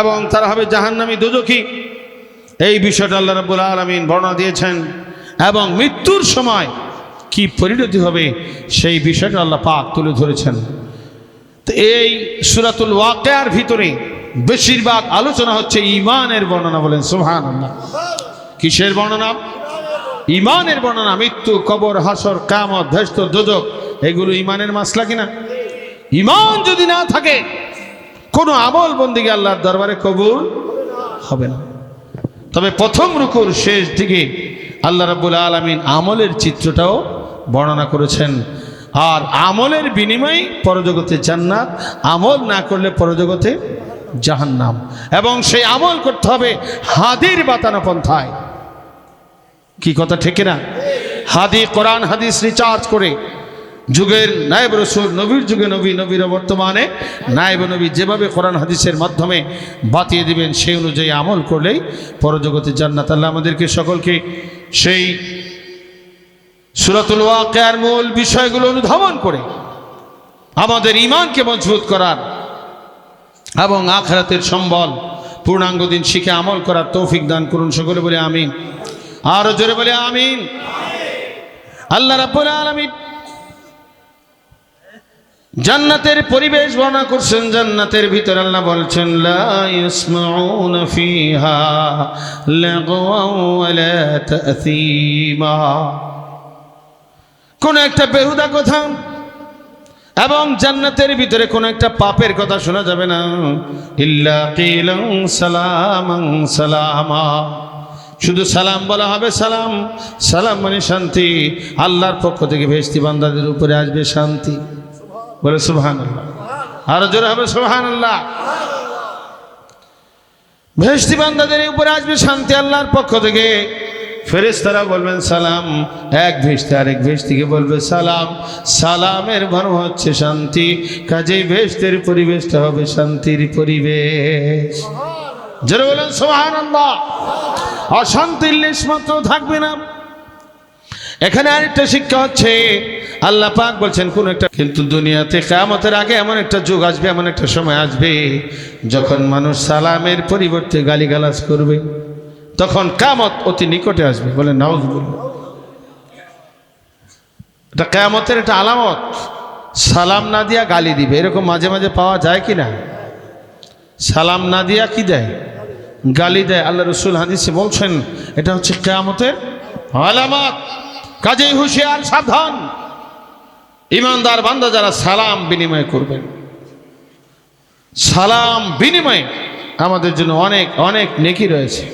এবং তারা হবে জাহান্নামী, দোজখী। এই বিষয়টা আল্লাহ রাব্বুল আলামিন বর্ণনা দিয়েছেন এবং মৃত্যুর সময় কি পরিণতি হবে সেই বিষয়টা আল্লাহ পাক তুলে ধরেছেন। তো এই সূরাতুল ওয়াকিয়ার ভিতরে বেশিরভাগ আলোচনা হচ্ছে ঈমানের বর্ণনা। বলেন সুবহানাল্লাহ। কিসের বর্ণনা? ঈমানের বর্ণনা। মৃত্যু, কবর, হাসর, কিয়ামত, বেহেশত, দোজখ এগুলো ঈমানের মাসলা কিনা? ঈমান যদি না থাকে কোনো আমল বন্দেগী আল্লাহর দরবারে কবুল হবে না। তবে প্রথম রুকুর শেষ দিকে আল্লাহ রাব্বুল আলামিন আমলের চিত্রটাও বর্ণনা করেছেন। আর আমলের বিনিময়ে পরজগতে জান্নাত, আমল না করলে পরজগতে জাহান্নাম। এবং সেই আমল করতে হবে হাদির বাতানো পন্থায়। কি কথা ঠিক না? হাদি, কোরআন হাদিস রিচার্জ করে যুগের নায়েব রাসূল, নবীর যুগে নবী, নবীর বর্তমানে নায়েব নবী যেভাবে কোরআন হাদিসের মাধ্যমে বাতিয়ে দিবেন সেই অনুযায়ী আমল করলেই পরজগতে জান্নাত। আল্লাহ আমাদেরকে সকলকে সেই সূরাতুল ওয়াকিয়ার মূল বিষয়গুলো অনুধাবন করে আমাদের ঈমানকে মজবুত করার এবং আখিরাতের সম্বল পূর্ণাঙ্গ দিন শিখে আমল করার তৌফিক দান করুন। সকলে বলে আমিন। আরো জোরে বলে আমিন। আল্লাহ রাব্বুল আলামিন জান্নাতের পরিবেশ বর্ণনা করছেন। জান্নাতের ভিতর আল্লাহ বলছেন লা ইয়াসমাউনা ফিহা লাগওয়ান ওয়ালা তা'সীমা। কোন একটা বেহুদা কথা এবং জান্নাতের ভিতরে কোন একটা পাপের কথা শোনা যাবে না। ইল্লা কিলান সালামান সালামা, শুধু সালাম বলা হবে। সালাম, সালাম মানে শান্তি। আল্লাহর পক্ষ থেকে বেহেশতি বান্দাদের উপরে আসবে শান্তি। বলে সুবহানাল্লাহ। আরো জোরে হবে সুবহানাল্লাহ। বেহেশতি বান্দাদের উপরে আসবে শান্তি আল্লাহর পক্ষ থেকে। ফেরেশতারা বলবেন সালাম, এক বেহেশতি আরেক বেহেশতিকে বলবে সালাম। সালামের মানে হচ্ছে শান্তি। কাজেই বেহেশতের পরিবেশটা হবে শান্তির পরিবেশ। যারা বলেন সুবহানাল্লাহ। অশান্তির লেশ মাত্র থাকবে না। এখানে আরেকটা শিক্ষা হচ্ছে, আল্লাহ পাক বলছেন কোন একটা, কিন্তু দুনিয়াতে কিয়ামতের আগে এমন একটা যুগ আসবে, এমন একটা সময় আসবে যখন মানুষ সালামের পরিবর্তে গালিগালাজ করবে। তখন কিয়ামত অতি নিকটে আসবে। বলে নাউজুবিল্লাহ। এটা কিয়ামতের একটা আলামত। সালাম না দিয়া গালি দিবে, এরকম মাঝে মাঝে পাওয়া যায় কি না? সালাম না দিয়া কি দেয়? গালি দেয়। আল্লাহ রাসূল হাদিসে বলছেন এটা হচ্ছে কিয়ামতের আলামত। কাজেই হুঁশিয়ার, সাবধান। ঈমানদার বান্দা যারা সালাম বিনিময় করবেন, সালাম বিনিময়ে আমাদের জন্য অনেক অনেক নেকি রয়েছে।